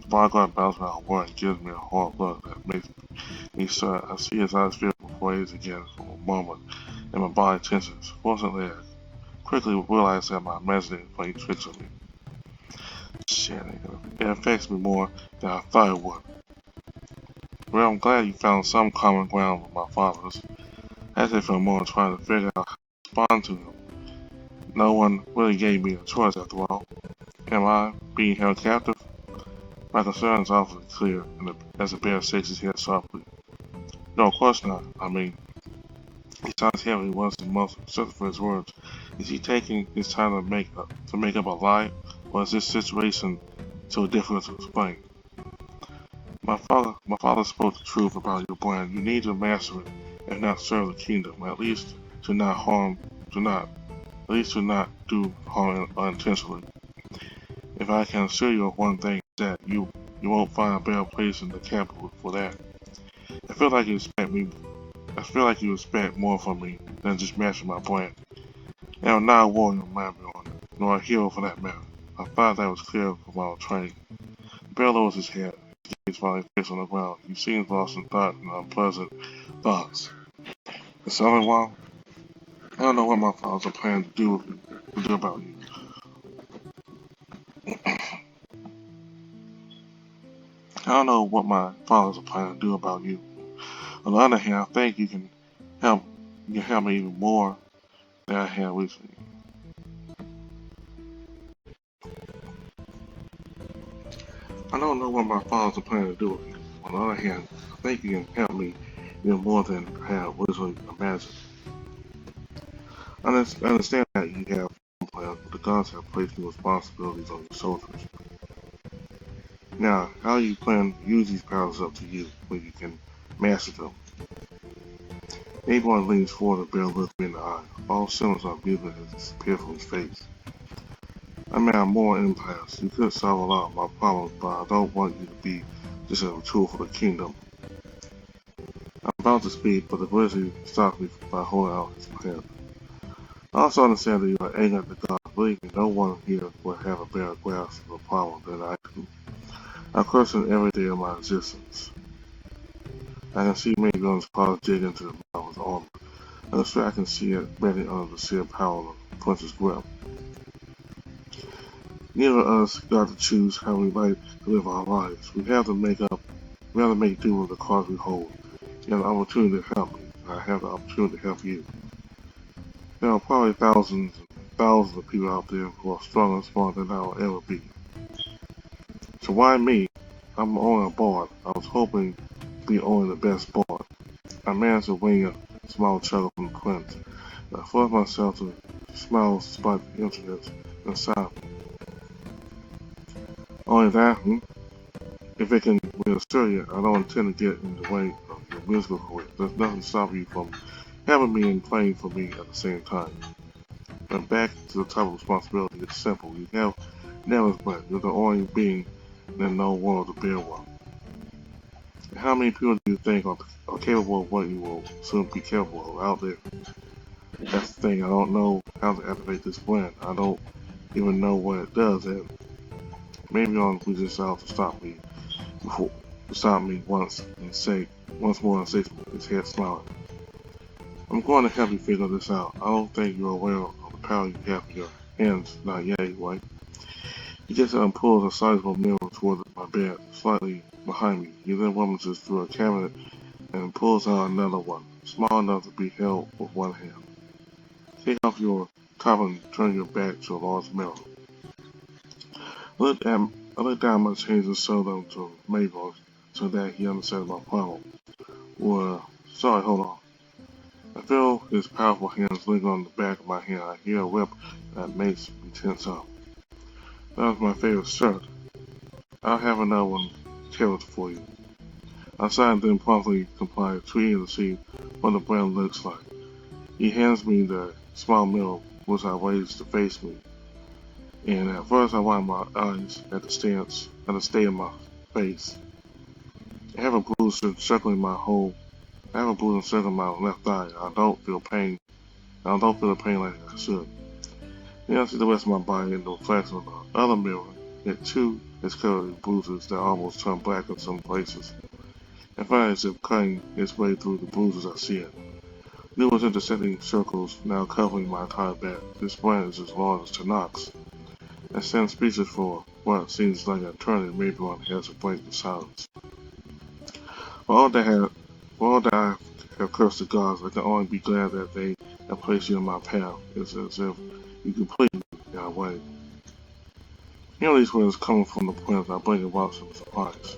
The bodyguard bows without a word and gives me a hard look that makes me sad. I see his eyes fill before his again for a moment, and my body tenses. Fortunately, I quickly realize that my imagination is playing tricks on me. Shit, it affects me more than I thought it would. Well, I'm glad you found some common ground with my fathers, as if I'm more trying to figure out how to respond to him. No one really gave me a choice after all. Am I being held captive? My concern is awfully clear, as the bear shakes his head softly. No, of course not. I mean, he sounds heavy once and most certain for his words. Is he taking his time to make up a lie, or is this situation so difficult to explain? My father spoke the truth about your brand. You need to master it, and not serve the kingdom. At least to not harm, to not, at least to not do harm unintentionally. If I can assure you of one thing, that you won't find a better place in the capital for that. I feel like you expect me. I feel like you expect more from me than just mastering my brand. And I'm not a warrior, Maelbjorn, nor a hero for that matter. I thought that was clear from our training. The bear lowers his head, his gaze finally fixed on the ground. He seems lost in thought and unpleasant thoughts. It's only while I don't know what my fathers are planning to do about you. I don't know what my fathers are planning to do about you. On the other hand, I think help you can help me even more than I have recently. I don't know what my fathers are planning to do with you. On the other hand, I think you can help me even more than I have originally imagined. I understand that you have plans, but the gods have placed new responsibilities on your soldiers. Now, how you plan to use these powers is up to you when you can master them. Anyone leans forward and Bill looks me in the eye. All semblance of amusement has disappeared from his face. I may have more impasse. You could solve a lot of my problems, but I don't want you to be just a tool for the kingdom. I'm about to speak, but the grizzly stopped me by holding out his hand. I also understand that you are angry at the gods. Believe me, no one here will have a better grasp of the problem than I do. I question every day of my existence. I can see Maelbjorn's claws dig into the mouth of armor. I can see it bending under the sheer power of the prince's grip. Neither of us got to choose how we like to live our lives. We have to make do with the cards we hold. You have the opportunity to help me. I have the opportunity to help you. There are probably thousands and thousands of people out there who are stronger and smarter than I will ever be. So why me? I'm only a bard. I was hoping to be only the best bard. I managed to wing a small chuckle from the prince. I forced myself to smile despite the emptiness inside me. Only that, if it can reassure you, I don't intend to get in the way of your musical career. There's nothing to stop you from having me and playing for me at the same time. But back to the type of responsibility, it's simple. You have never but you're the only being in the world to bear one. And how many people do you think are capable of what you will soon be capable of out there? That's the thing, I don't know how to activate this plan. I don't even know what it does, and maybe on we just out to stop me before stop me once more and say his head smiling. I'm going to help you figure this out. I don't think you're aware of the power you have in your hands, not yet, right? He gets up and pulls a sizable mirror toward my bed, slightly behind me. He then rummages through a cabinet and pulls out another one, small enough to be held with one hand. Take off your top and turn your back to a large mirror. I looked down my change and showed them to Maelbjorn so that he understood my problem. Well, sorry, hold on. I feel his powerful hands linger on the back of my hand. I hear a whip that makes me tense up. That was my favorite shirt. I'll have another one tailored for you. I sigh and then promptly comply, tweeting to see what the brand looks like. He hands me the small mirror, which I raise to face me. And at first I wind my eyes at the state of my face. I have a bruise circling my left eye. I don't feel pain. I don't feel the pain like I should. Then I see the rest of my body in the reflection of the other mirror. It too is covered with bruises that almost turn black in some places. And finally, as if cutting its way through the bruises, I see it. Numerous intersecting circles now covering my entire back. This brand is as large as Tanox. I stand speechless for what seems like an eternity. Maybe one has to break the silence. For all that have, for all that I have cursed the gods, I can only be glad that they have placed you in my path. It's as if you completely got away. Hearing these words coming from the prince, I bring about some surprise.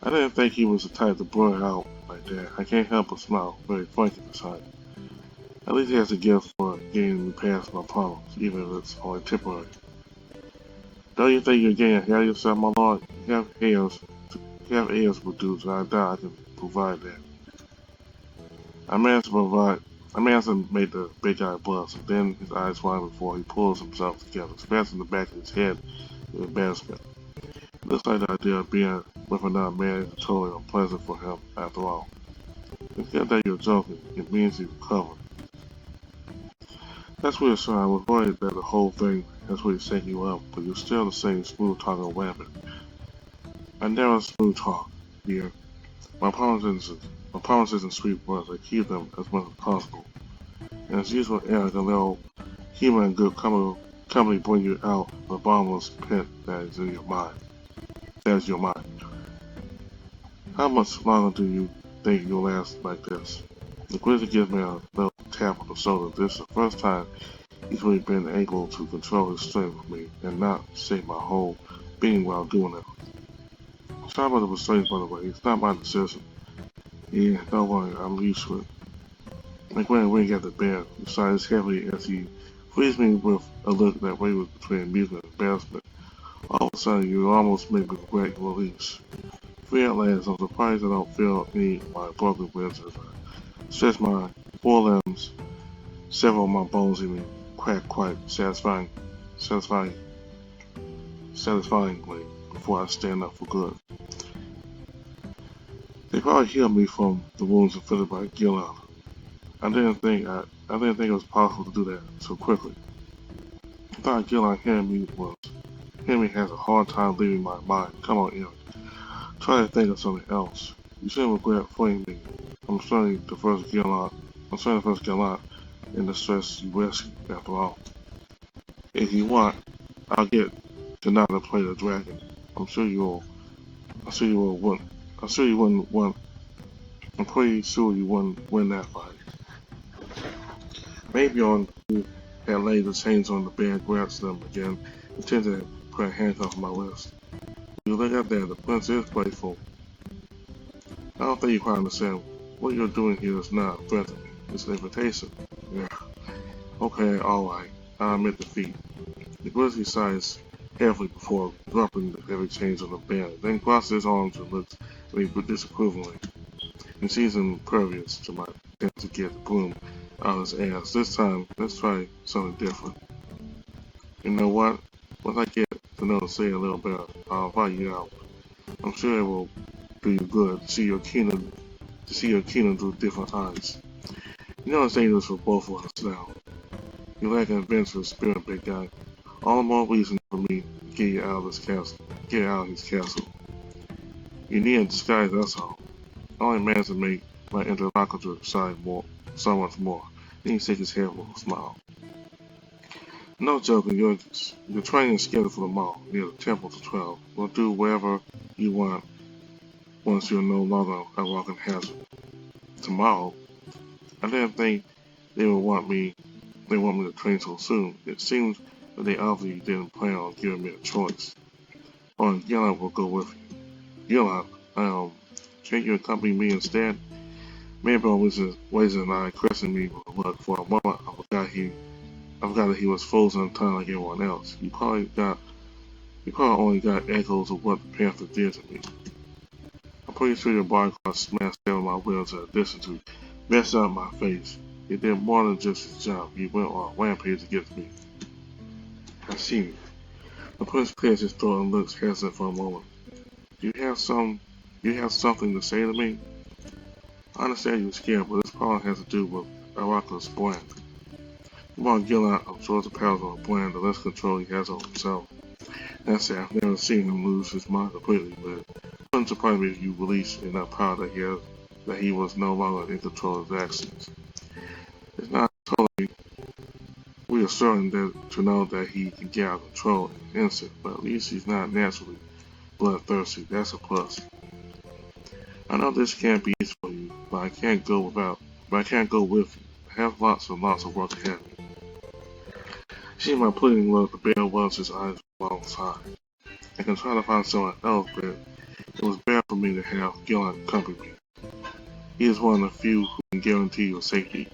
I didn't think he was the type to blur out like that. I can't help but smile, very frank at the sight. At least he has a gift for getting me past my problems, even if it's only temporary. Don't you think you're getting ahead of yourself, my lord? You have heirs to produce, and I doubt I can provide that. I managed to provide. I managed to make the big guy blush, and then his eyes widen before he pulls himself together, scratching the back of his head with embarrassment. It looks like the idea of being with another man is totally unpleasant for him, after all. It's good that you're joking. It means you recovered. That's reassuring. I was worried that the whole thing has really shaken you up, but you're still the same smooth-talking rabbit. I never smooth talk, dear. My promises and sweet words, I keep them as much as possible. And as usual, Erik, a little humor and good company bring you out of the bottomless pit that is in your mind. That is your mind. How much longer do you think you'll last like this? The grizzly gives me a little tap on the shoulder. This is the first time he's really been able to control his strength with me and not shake my whole being while doing it. Sorry about the mistakes, by the way. It's not my decision. Yeah, don't worry, I'm used to it. I went and wink at the bear, who sighs heavily as he frees me with a look that wavers between amusement and embarrassment. All of a sudden, you almost make me regret your release. Free at last, I'm surprised I don't feel any of my broken ribs as I stretch my forelimbs, several of my bones even crack quite satisfying, satisfyingly before I stand up for good. They probably healed me from the wounds inflicted by Gilad. I didn't think it was possible to do that so quickly. I thought Gilad hearing me has a hard time leaving my mind. Come on, Erik. Try to think of something else. You shouldn't regret fleeing me. I'm certainly the first Gilad. I'm certainly the first Gilad in the stress you rescued, after all. If you want, I'll get Janata to play the dragon. I'm sure you will. I'm sure you will win. I'm sure you wouldn't want. I'm pretty sure you wouldn't win that fight. Maelbjorn, who had laid the chains on the bed, grabs them again, intended to put a handcuff on my wrist. You look at that, the prince is playful. I don't think you quite understand. What you're doing here is not a threat to me. It's an invitation. Yeah. Okay, alright. I admit defeat. The grizzly sighs heavily before dropping the heavy chains on the bed, then crosses his arms and looks at me disapprovingly. He seems impervious to my attempt to get the broom out of his ass. This time, let's try something different. You know what? Once I get to know Say a little better, I'll invite you out. I'm sure it will do you good to see your kingdom through different eyes. You know it's dangerous for both of us now. You lack an adventurous spirit, big guy. All the more reason for me to get you out of this castle. Get out of his castle. You need a disguise, that's all. I only managed to make my interlocutor shine so much more. Then he shakes his head with a smile. No joking, your training is scheduled for tomorrow, near the temple to 12. We'll do whatever you want once you're no longer a walking hazard. Tomorrow? I didn't think they want me to train so soon. It seems that they obviously didn't plan on giving me a choice. Or Gilad will go with you. Gilad, can't you accompany me instead? Maelbjorn was and I questioned me with a look. For a moment I forgot that he was frozen in time like everyone else. You probably only got echoes of what the Panther did to me. I'm pretty sure your bodyguard smashed down my wheels at a distance to mess up my face. He did more than just his job. He went on a rampage against me. I see. The prince clears his throat and looks hesitant for a moment. Do you have something to say to me? I understand you're scared, but this problem has to do with Araka's brand. Come on, Gilad absorbs the powers of a brand, the less control he has over himself. That's it, I've never seen him lose his mind completely, but it wouldn't surprise me if you release enough power that he was no longer in control of his actions. It's not totally reassuring to know that he can get out of control in an instant, but at least he's not naturally bloodthirsty. That's a plus. I know this can't be easy for you, but I can't go with you. I have lots and lots of work ahead of me. See my pleading look, the bear was his eyes alongside. I can try to find someone else, but it was bad for me to have Gillen accompany me. He is one of the few who can guarantee your safety.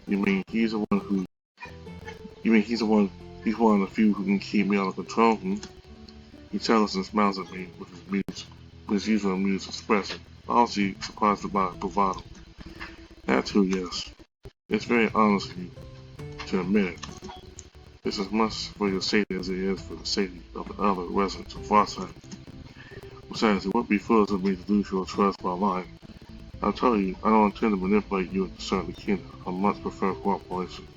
You mean he's the one who? You mean He's one of the few who can keep me under control? He chuckles and smiles at me with his usual amused expression, also surprised about bravado. That too, yes. It's very honest of you to admit it. It's as much for your safety as it is for the safety of the other residents of Farside. Besides, it would be foolish of me to lose your trust by lying. I'll tell you, I don't intend to manipulate you concerning the kingdom. I much prefer cooperation.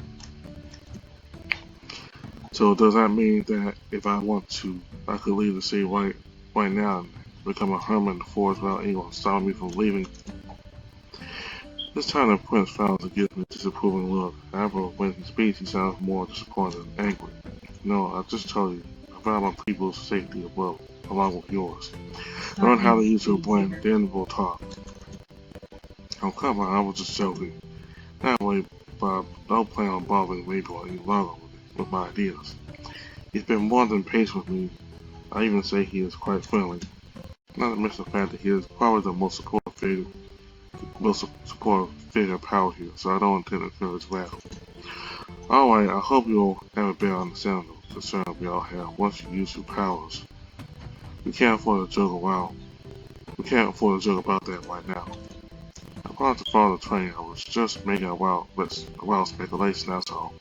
So does that mean that if I want to, I could leave the city right now and become a hermit in the forest without anyone stopping me from leaving? This time the prince frowns and gives me a disapproving look. However, when he speaks, he sounds more disappointed than angry. No, I just tell you, I value my people's safety above, along with yours. Learn how to use your brain, then we'll talk. Oh, come on, I was just joking. That way, Bob, don't plan on bothering Maelbjorn any longer with my ideas. He's been more than patient with me. I even say he is quite friendly. Not to mention the fact that he is probably the most supportive figure of power here, so I don't intend to feel his wrath. Alright, I hope you'll have a better understanding of the concern we all have once you use your powers. We can't afford to joke around. We can't afford to joke about that right now. I wanted to follow the train. I was just making a wild speculation, that's all.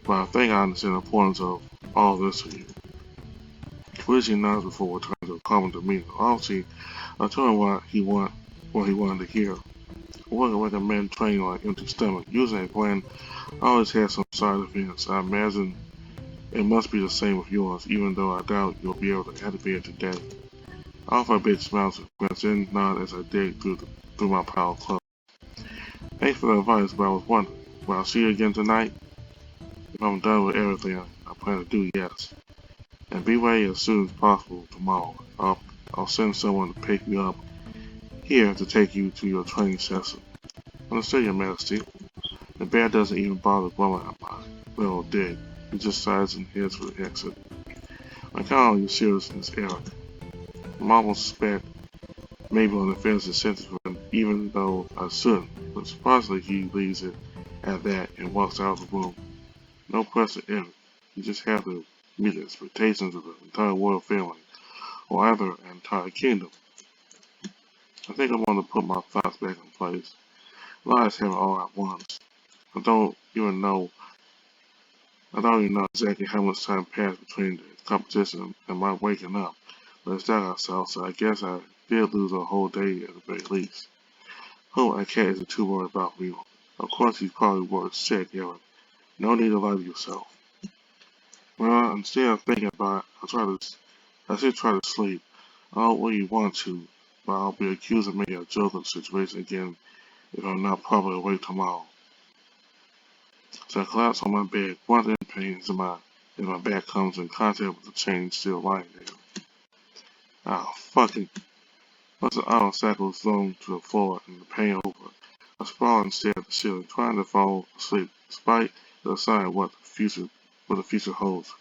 But I think I understand the importance of all this to you. Rizzy nods before returning to a common demeanor. Obviously, I told him what he wanted to hear. I wouldn't recommend training on an empty stomach. Using a plan always has some side effects. I imagine it must be the same with yours, even though I doubt you'll be able to activate it today. I offer a big smile to Prince and nod as I dig through my pile of clothes. Thanks for the advice, but I was wondering, will I see you again tonight? If I'm done with everything I plan to do, yes. And be ready as soon as possible tomorrow. I'll send someone to pick you up here to take you to your training session. Understood, Your Majesty. The bear doesn't even bother grumbling at my little dig. He just sighs and heads for the exit. I count on your seriousness, Erik. I'm almost suspect Maelbjorn offends his senses with him, even though I shouldn't. But surprisingly, he leaves it at that and walks out of the room. No pressure, Erik. You just have to meet the expectations of the entire royal family, or either an entire kingdom. I think I want to put my thoughts back in place. Lies happen all at once. I don't even know exactly how much time passed between the competition and my waking up, but it's dark outside, so I guess I did lose a whole day at the very least. Hope Akhet isn't too worried about me. Of course he's probably worried sick, Erik. No need to lie to yourself. Well, instead of thinking about it, I should try to sleep. I don't really want to, but I'll be accused of making a joke of the situation again if I'm not properly awake tomorrow. So I collapse on my bed, grunting in pain as my back comes in contact with the chain still lying there. Ah, fucking. Once the iron sack was thrown to the floor and the pain over, I sprawled and stared at the ceiling, trying to fall asleep, despite the sign of what the future holds,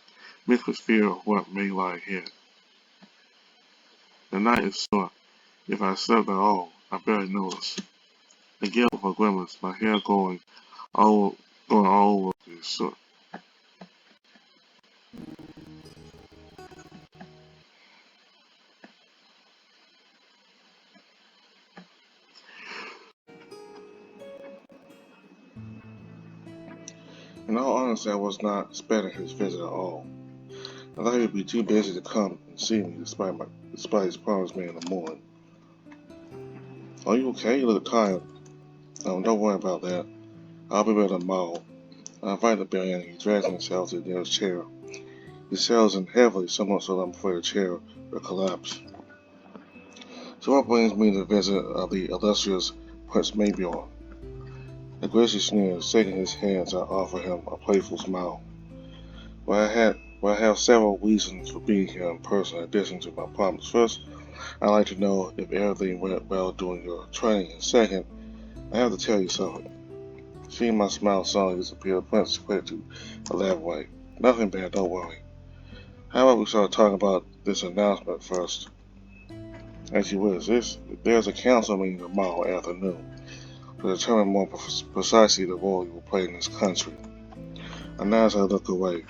mixed with fear of what may lie ahead. The night is short. If I slept at all, I barely noticed. The guilt for glimmers, my hair going all over the soot. In all honesty, I was not expecting his visit at all. I thought he would be too busy to come and see me despite his promise made in the morning. Are you okay? You look tired. Don't worry about that. I'll be better tomorrow. I invite the bear in and he drags himself to the nearest chair. He settles in heavily, somewhat so that I'm afraid the chair will collapse. So what brings me to the visit of the illustrious Prince Maelbjorn? The gracious sneer, shaking his hands, I offer him a playful smile. Well, I have several reasons for being here in person in addition to my promise. First, I'd like to know if everything went well during your training. And second, I have to tell you something. Seeing my smile suddenly disappear, the prince quit to elaborate. Nothing bad, don't worry. How about we start talking about this announcement first? As you wish, there's a council meeting tomorrow afternoon to determine more precisely the role you will play in this country. And now as I look away,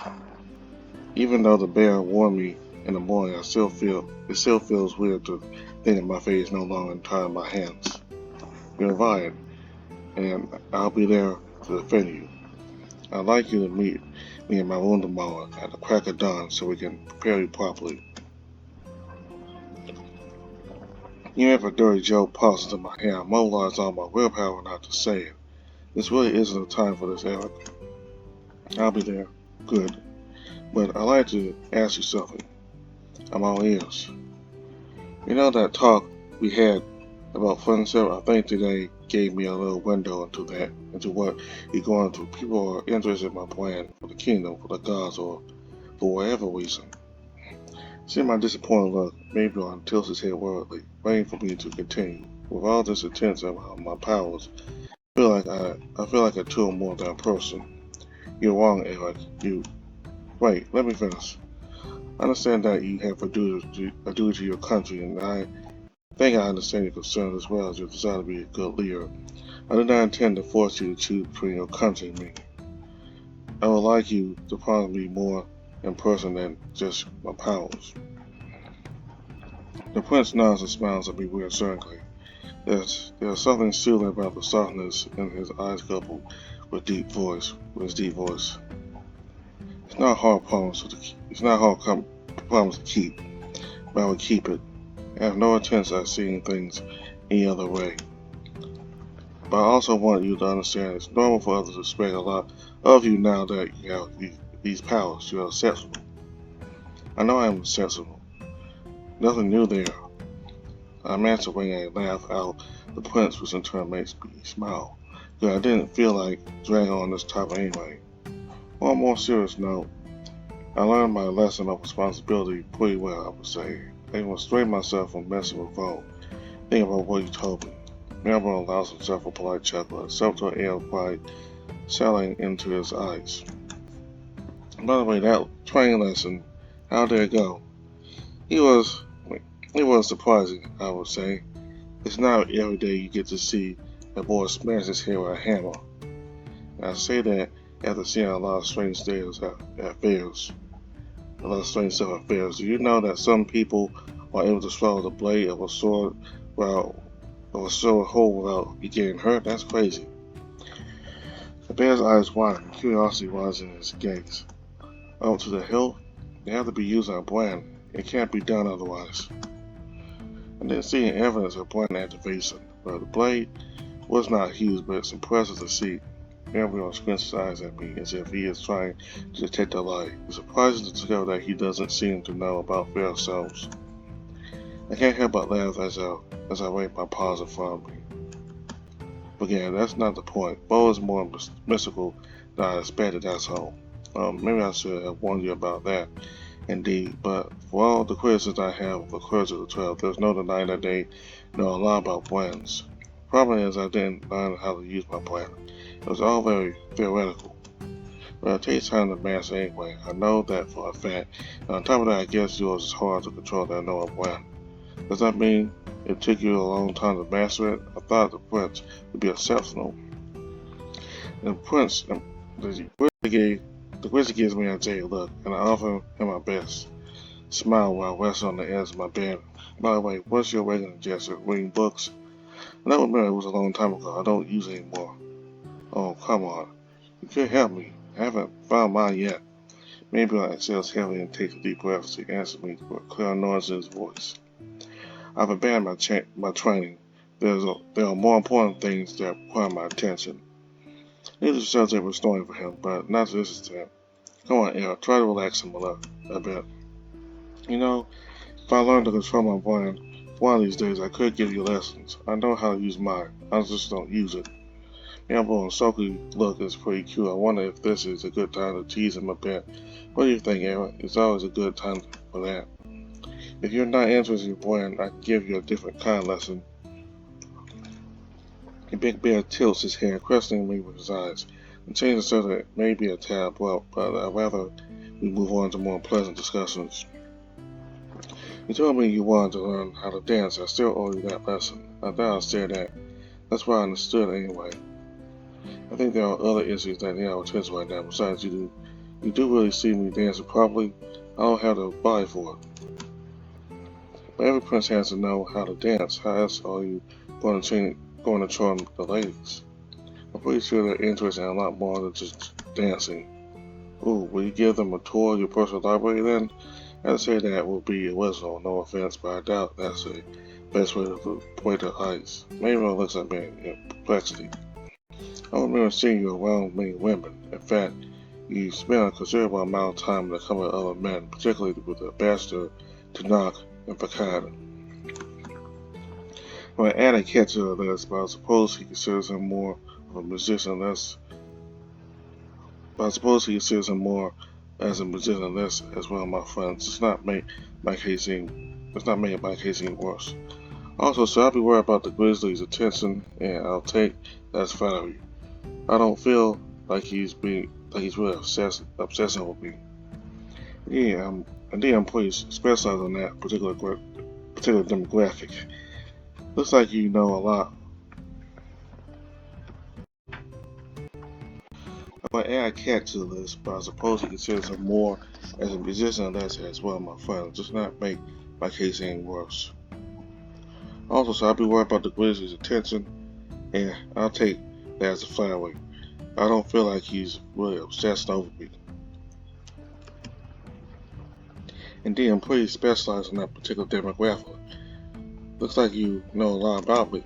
even though the bear warned me in the morning, it still feels weird to think that my fate is no longer entirely in my hands. You're invited, and I'll be there to defend you. I'd like you to meet me in my room tomorrow at the crack of dawn so we can prepare you properly. Even if a dirty joke pops into my head, I mobilize all my willpower not to say it. This really isn't the time for this, Erik. I'll be there. Good. But I'd like to ask you something. I'm all ears. You know that talk we had about friendship? I think today gave me a little window into what you're going through. People are interested in my plan for the kingdom, for the gods, or for whatever reason. Seeing my disappointed look, Maelbjorn tilts his head worriedly, waiting for me to continue. With all this attention on my powers, I feel like a tool more than a person. You're wrong, Erik. Wait, let me finish. I understand that you have a duty to your country, and I think I understand your concerns as well as your desire to be a good leader. I do not intend to force you to choose between your country and me. I would like you to promise me more in person than just my powers. The prince nods and smiles at me reassuringly. There's something soothing about the softness in his eyes coupled with his deep voice. It's not a hard promise to keep, but I will keep it. I have no intention of seeing things any other way. But I also want you to understand it's normal for others to expect a lot of you now that you have these powers. You are accessible. I know I am accessible. Nothing new there. I managed to bring a laugh out the prince, which in turn makes me smile. Because I didn't feel like dragging on this topic anyway. On a more serious note, I learned my lesson of responsibility pretty well, I would say. I can restrain myself from messing with Vo. Think about what you told me. Maelbjorn allows himself a polite chuckle, a subtle air of pride settling into his eyes. By the way, that training lesson, how did it go? It was surprising, I would say. It's not every day you get to see a boy smash his head with a hammer. And I say that after seeing a lot of strange things at fairs. A lot of strange stuff at fairs. Do you know that some people are able to swallow the blade of a sword whole without getting hurt? That's crazy. The bear's eyes widened, curiosity rising in his gaze. Up to the hilt, they have to be used on a brand. It can't be done otherwise. I didn't see any evidence of brand activation, but the blade was not used, but it's impressive to see. Maelbjorn squints his eyes at me as if he is trying to detect a lie. It's surprising to discover that he doesn't seem to know about fair selves. I can't help but laugh as I wave my paws in front of me. But again, that's not the point. Bo is more mystical than I expected, that's all. Maybe I should have warned you about that, indeed. But for all the criticisms I have of the Courage of the 12, there's no denying that they know a lot about plans. The problem is I didn't learn how to use my plan. It was all very theoretical. But it takes time to master anyway. I know that for a fact. And on top of that, I guess yours is hard to control than I know of plan. Does that mean it took you a long time to master it? I thought the prince would be exceptional. And the wizard gives me a jaded look, and I offer him my best smile while I rest on the edge of my bed. By the way, what's your regular gesture? Reading books? I don't remember, it was a long time ago. I don't use it anymore. Oh, come on. You could help me. I haven't found mine yet. Maybe I exhales heavily and takes a deep breath as he answers me with a clear noise in his voice. I've abandoned my training. There are more important things that require my attention. This is subject restoring for him, but not to this extent. Come on, Erik, try to relax him a bit. You know, if I learned to control my brain, one of these days I could give you lessons. I know how to use mine. I just don't use it. Maelbjorn's sulky look is pretty cute. I wonder if this is a good time to tease him a bit. What do you think, Erik? It's always a good time for that. If you're not interested in playing, I can give you a different kind of lesson. The big bear tilts his head, questioning me with his eyes, and changes so that it may be a tad abrupt, but I'd rather we move on to more pleasant discussions. You told me you wanted to learn how to dance. I still owe you that lesson. I doubt I said that. That's what I understood anyway. I think there are other issues that need our attention right now. Besides, you do really see me dancing properly. I don't have the body for it. But every prince has to know how to dance. How else are you going to charm the ladies? I'm pretty sure they're interested in a lot more than just dancing. Ooh, will you give them a tour of your personal library then? I'd say that would be original, no offense, but I doubt that's the best way to break the ice. Maelbjorn looks at me in perplexity. I remember seeing you around many women. In fact, you spent a considerable amount of time in the company of other men, particularly with the ambassador to and Akhet. Well, I add Akhet to the list, but I suppose he considers him more of a musician less. But I suppose he considers him more as a musician less as one of my friends. It's not making my case seem worse. Also, so I'll be worried about the Grizzlies' attention, and I'll take that as flattery. I don't feel like he's really obsessing with me. Yeah, I'm pretty specialized on that particular demographic. Looks like you know a lot. I might add Cat to the list, but I suppose he considers him more as a musician less as one of my friends. Does not make my case any worse. Also, so I'll be worried about the Grizzlies' attention, and I'll take that as a flattery. I don't feel like he's really obsessed over me. Indeed, I'm pretty specialized in that particular demographic. Looks like you know a lot about me.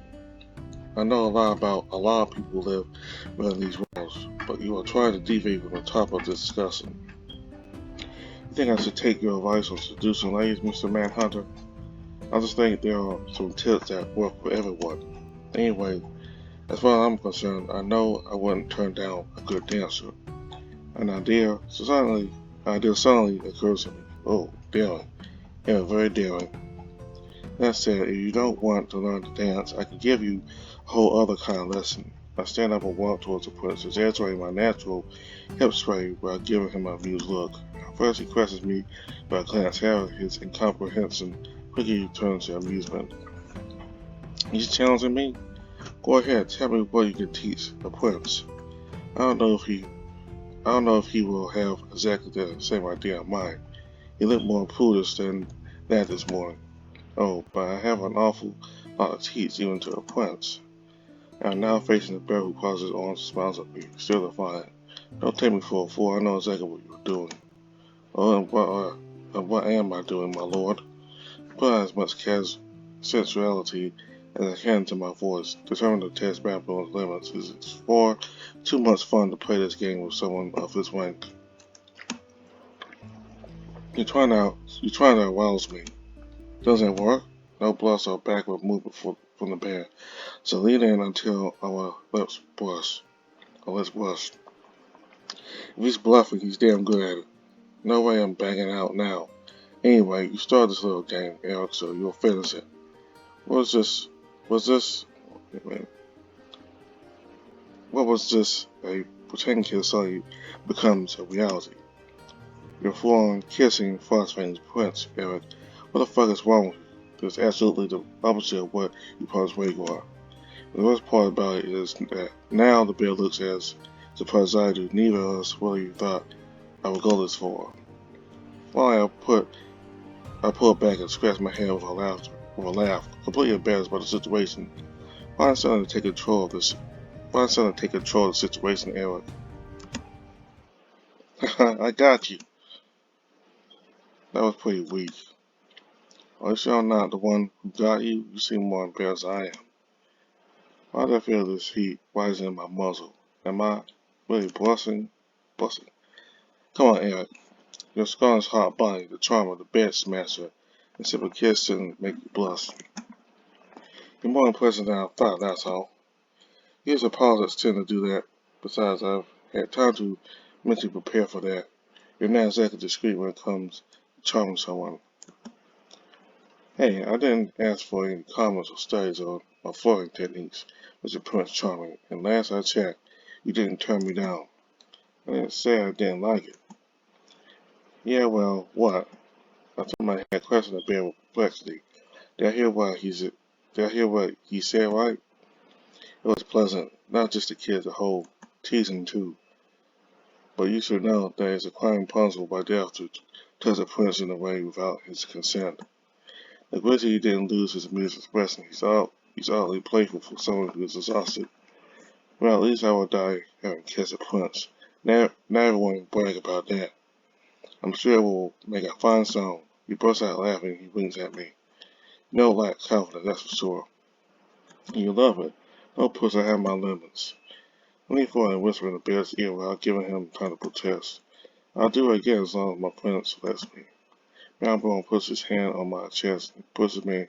I know a lot about a lot of people who live within these walls, but you are trying to deviate from the top of this discussion. You think I should take your advice on seducing ladies, Mr. Manhunter? I just think there are some tips that work for everyone. Anyway, as far as I'm concerned, I know I wouldn't turn down a good dancer. An idea suddenly occurs to me. Oh, daring. Yeah, very daring. That said, if you don't want to learn to dance, I can give you a whole other kind of lesson. I stand up and walk towards the prince, exaggerating my natural hip sway while giving him a amused look. First he questions me by a glance, however his incomprehension quickly turns to amusement. He's challenging me? Go ahead, tell me what you can teach the prince. I don't know if he will have exactly the same idea in mind. He looked more prudish than that this morning. Oh, but I have an awful lot to teach even to a prince. I am now facing the bear who crosses his arms and smiles at me, still defiant. Don't take me for a fool, I know exactly what you're doing. Oh, and what am I doing, my lord? Put on as much sensuality as I can to my voice, determined to test Maelbjorn's limits. It's far too much fun to play this game with someone of his rank. You're trying to arouse me. Doesn't it work? No blush or backward movement from the bear. So lean in until our lips brush. If he's bluffing, he's damn good at it. No way I'm backing out now. Anyway, you started this little game, Erik, so you'll finish it. What was this? What was this? A pretend kiss suddenly becomes a reality. You're full-on kissing Frostfane's prince, Erik. What the fuck is wrong with you? There's absolutely the opposite of what you persuade you are. The worst part about it is that now the bear looks as surprised as I do. Neither of us really thought I would go this far. Finally, I pull back and scratch my head with a laugh, completely embarrassed by the situation. Find something to take control of the situation, Erik. I got you. That was pretty weak. Are you sure I'm not the one who got you? You seem more embarrassed than I am. Why do I feel this heat rising in my muzzle? Am I really blushing? Come on, Erik. Your scar's hot body, the charmer, the bed smasher, and simple kiss shouldn't make you blush. You're more impressive than I thought, that's all. Here's a pause that's tend to do that. Besides, I've had time to mentally prepare for that. You're not exactly discreet when it comes to charming someone. Hey, I didn't ask for any comments or studies on my flirting techniques, Mr. Prince Charming, and last I checked, you didn't turn me down. I didn't say I didn't like it. Yeah, well, what? I told my head question a bit with perplexity. Did I hear what he said? Did I hear what he said right? It was pleasant, not just the kid as a whole, teasing too. But you should know that it's a crime punishable by death to touch a prince in a way without his consent. The grizzly didn't lose his amused expression. He's oddly playful for someone who is exhausted. Well, at least I will die having kissed a prince. Now everyone brag about that. I'm sure it will make a fine song. He bursts out laughing. He winks at me. No lack of confidence, that's for sure. You love it. No puss, I have my limits. I lean forward and whisper in the bear's ear without giving him time to protest. I'll do it again as long as my prince lets me. Maelbjorn puts his hand on my chest and pushes me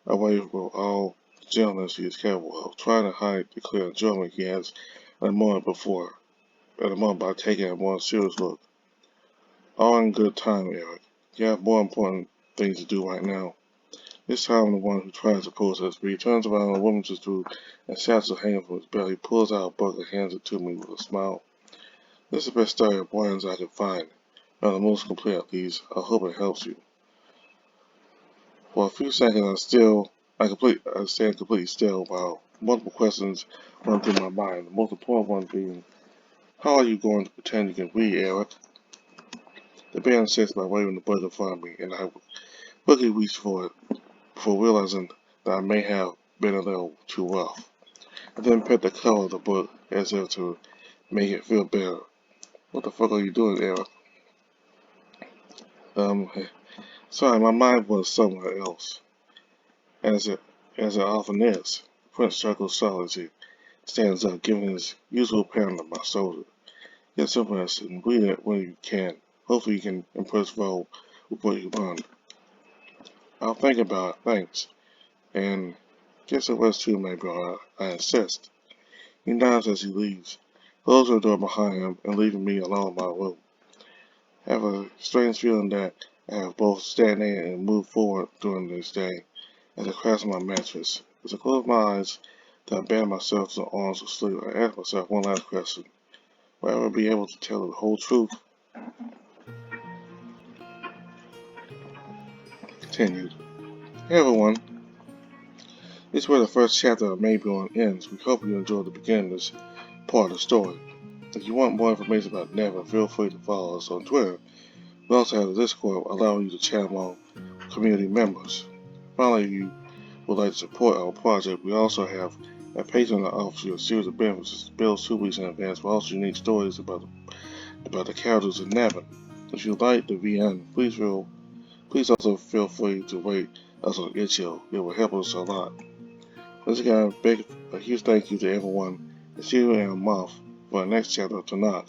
away with all the gentleness he is capable of, trying to hide the clear enjoyment he has at the moment by taking a more serious look. All in good time, Erik. You have more important things to do right now. This time the one who tries to protest, but he turns around and woman just through and satchel hanging from his belly, pulls out a book and hands it to me with a smile. This is the best story of Brian's I can find. Now the most complete at least. I hope it helps you. For a few seconds I stand completely still while multiple questions run through my mind. The most important one being, how are you going to pretend you can read, Erik? The bear insists by waving the book in front of me, and I quickly reached for it before realizing that I may have been a little too rough. I then pet the cover of the book as if to make it feel better. What the fuck are you doing, Erik? Um, sorry, my mind was somewhere else. As it as it often is. Prince chuckles softly, stands up, giving his usual pound on my shoulder. Get simple and read it when you can. Hopefully you can impress Vo with what you learned. I'll think about it, thanks. And guess it was too, maybe I insist. He nods as he leaves, closing the door behind him and leaving me alone in my room. I have a strange feeling that I have both stagnated and moved forward during this day as I crash on my mattress. As I close my eyes, then I abandon myself to the arms of sleep, I ask myself one last question. Will I ever be able to tell the whole truth? Continued. Hey everyone, this is where the first chapter of Maelbjorn ends. We hope you enjoyed the beginning of this part of the story. If you want more information about NeveN, feel free to follow us on Twitter. We also have a Discord allowing you to chat among community members. Finally, if you would like to support our project, we also have a Patreon that offers you a series of benefits bills 2 weeks in advance, but also unique stories about the characters in NeveN. If you like the VN, please also feel free to rate us on itch.io. It will help us a lot. Once again, a huge thank you to everyone, and see you in a month for the next chapter of Tanakh.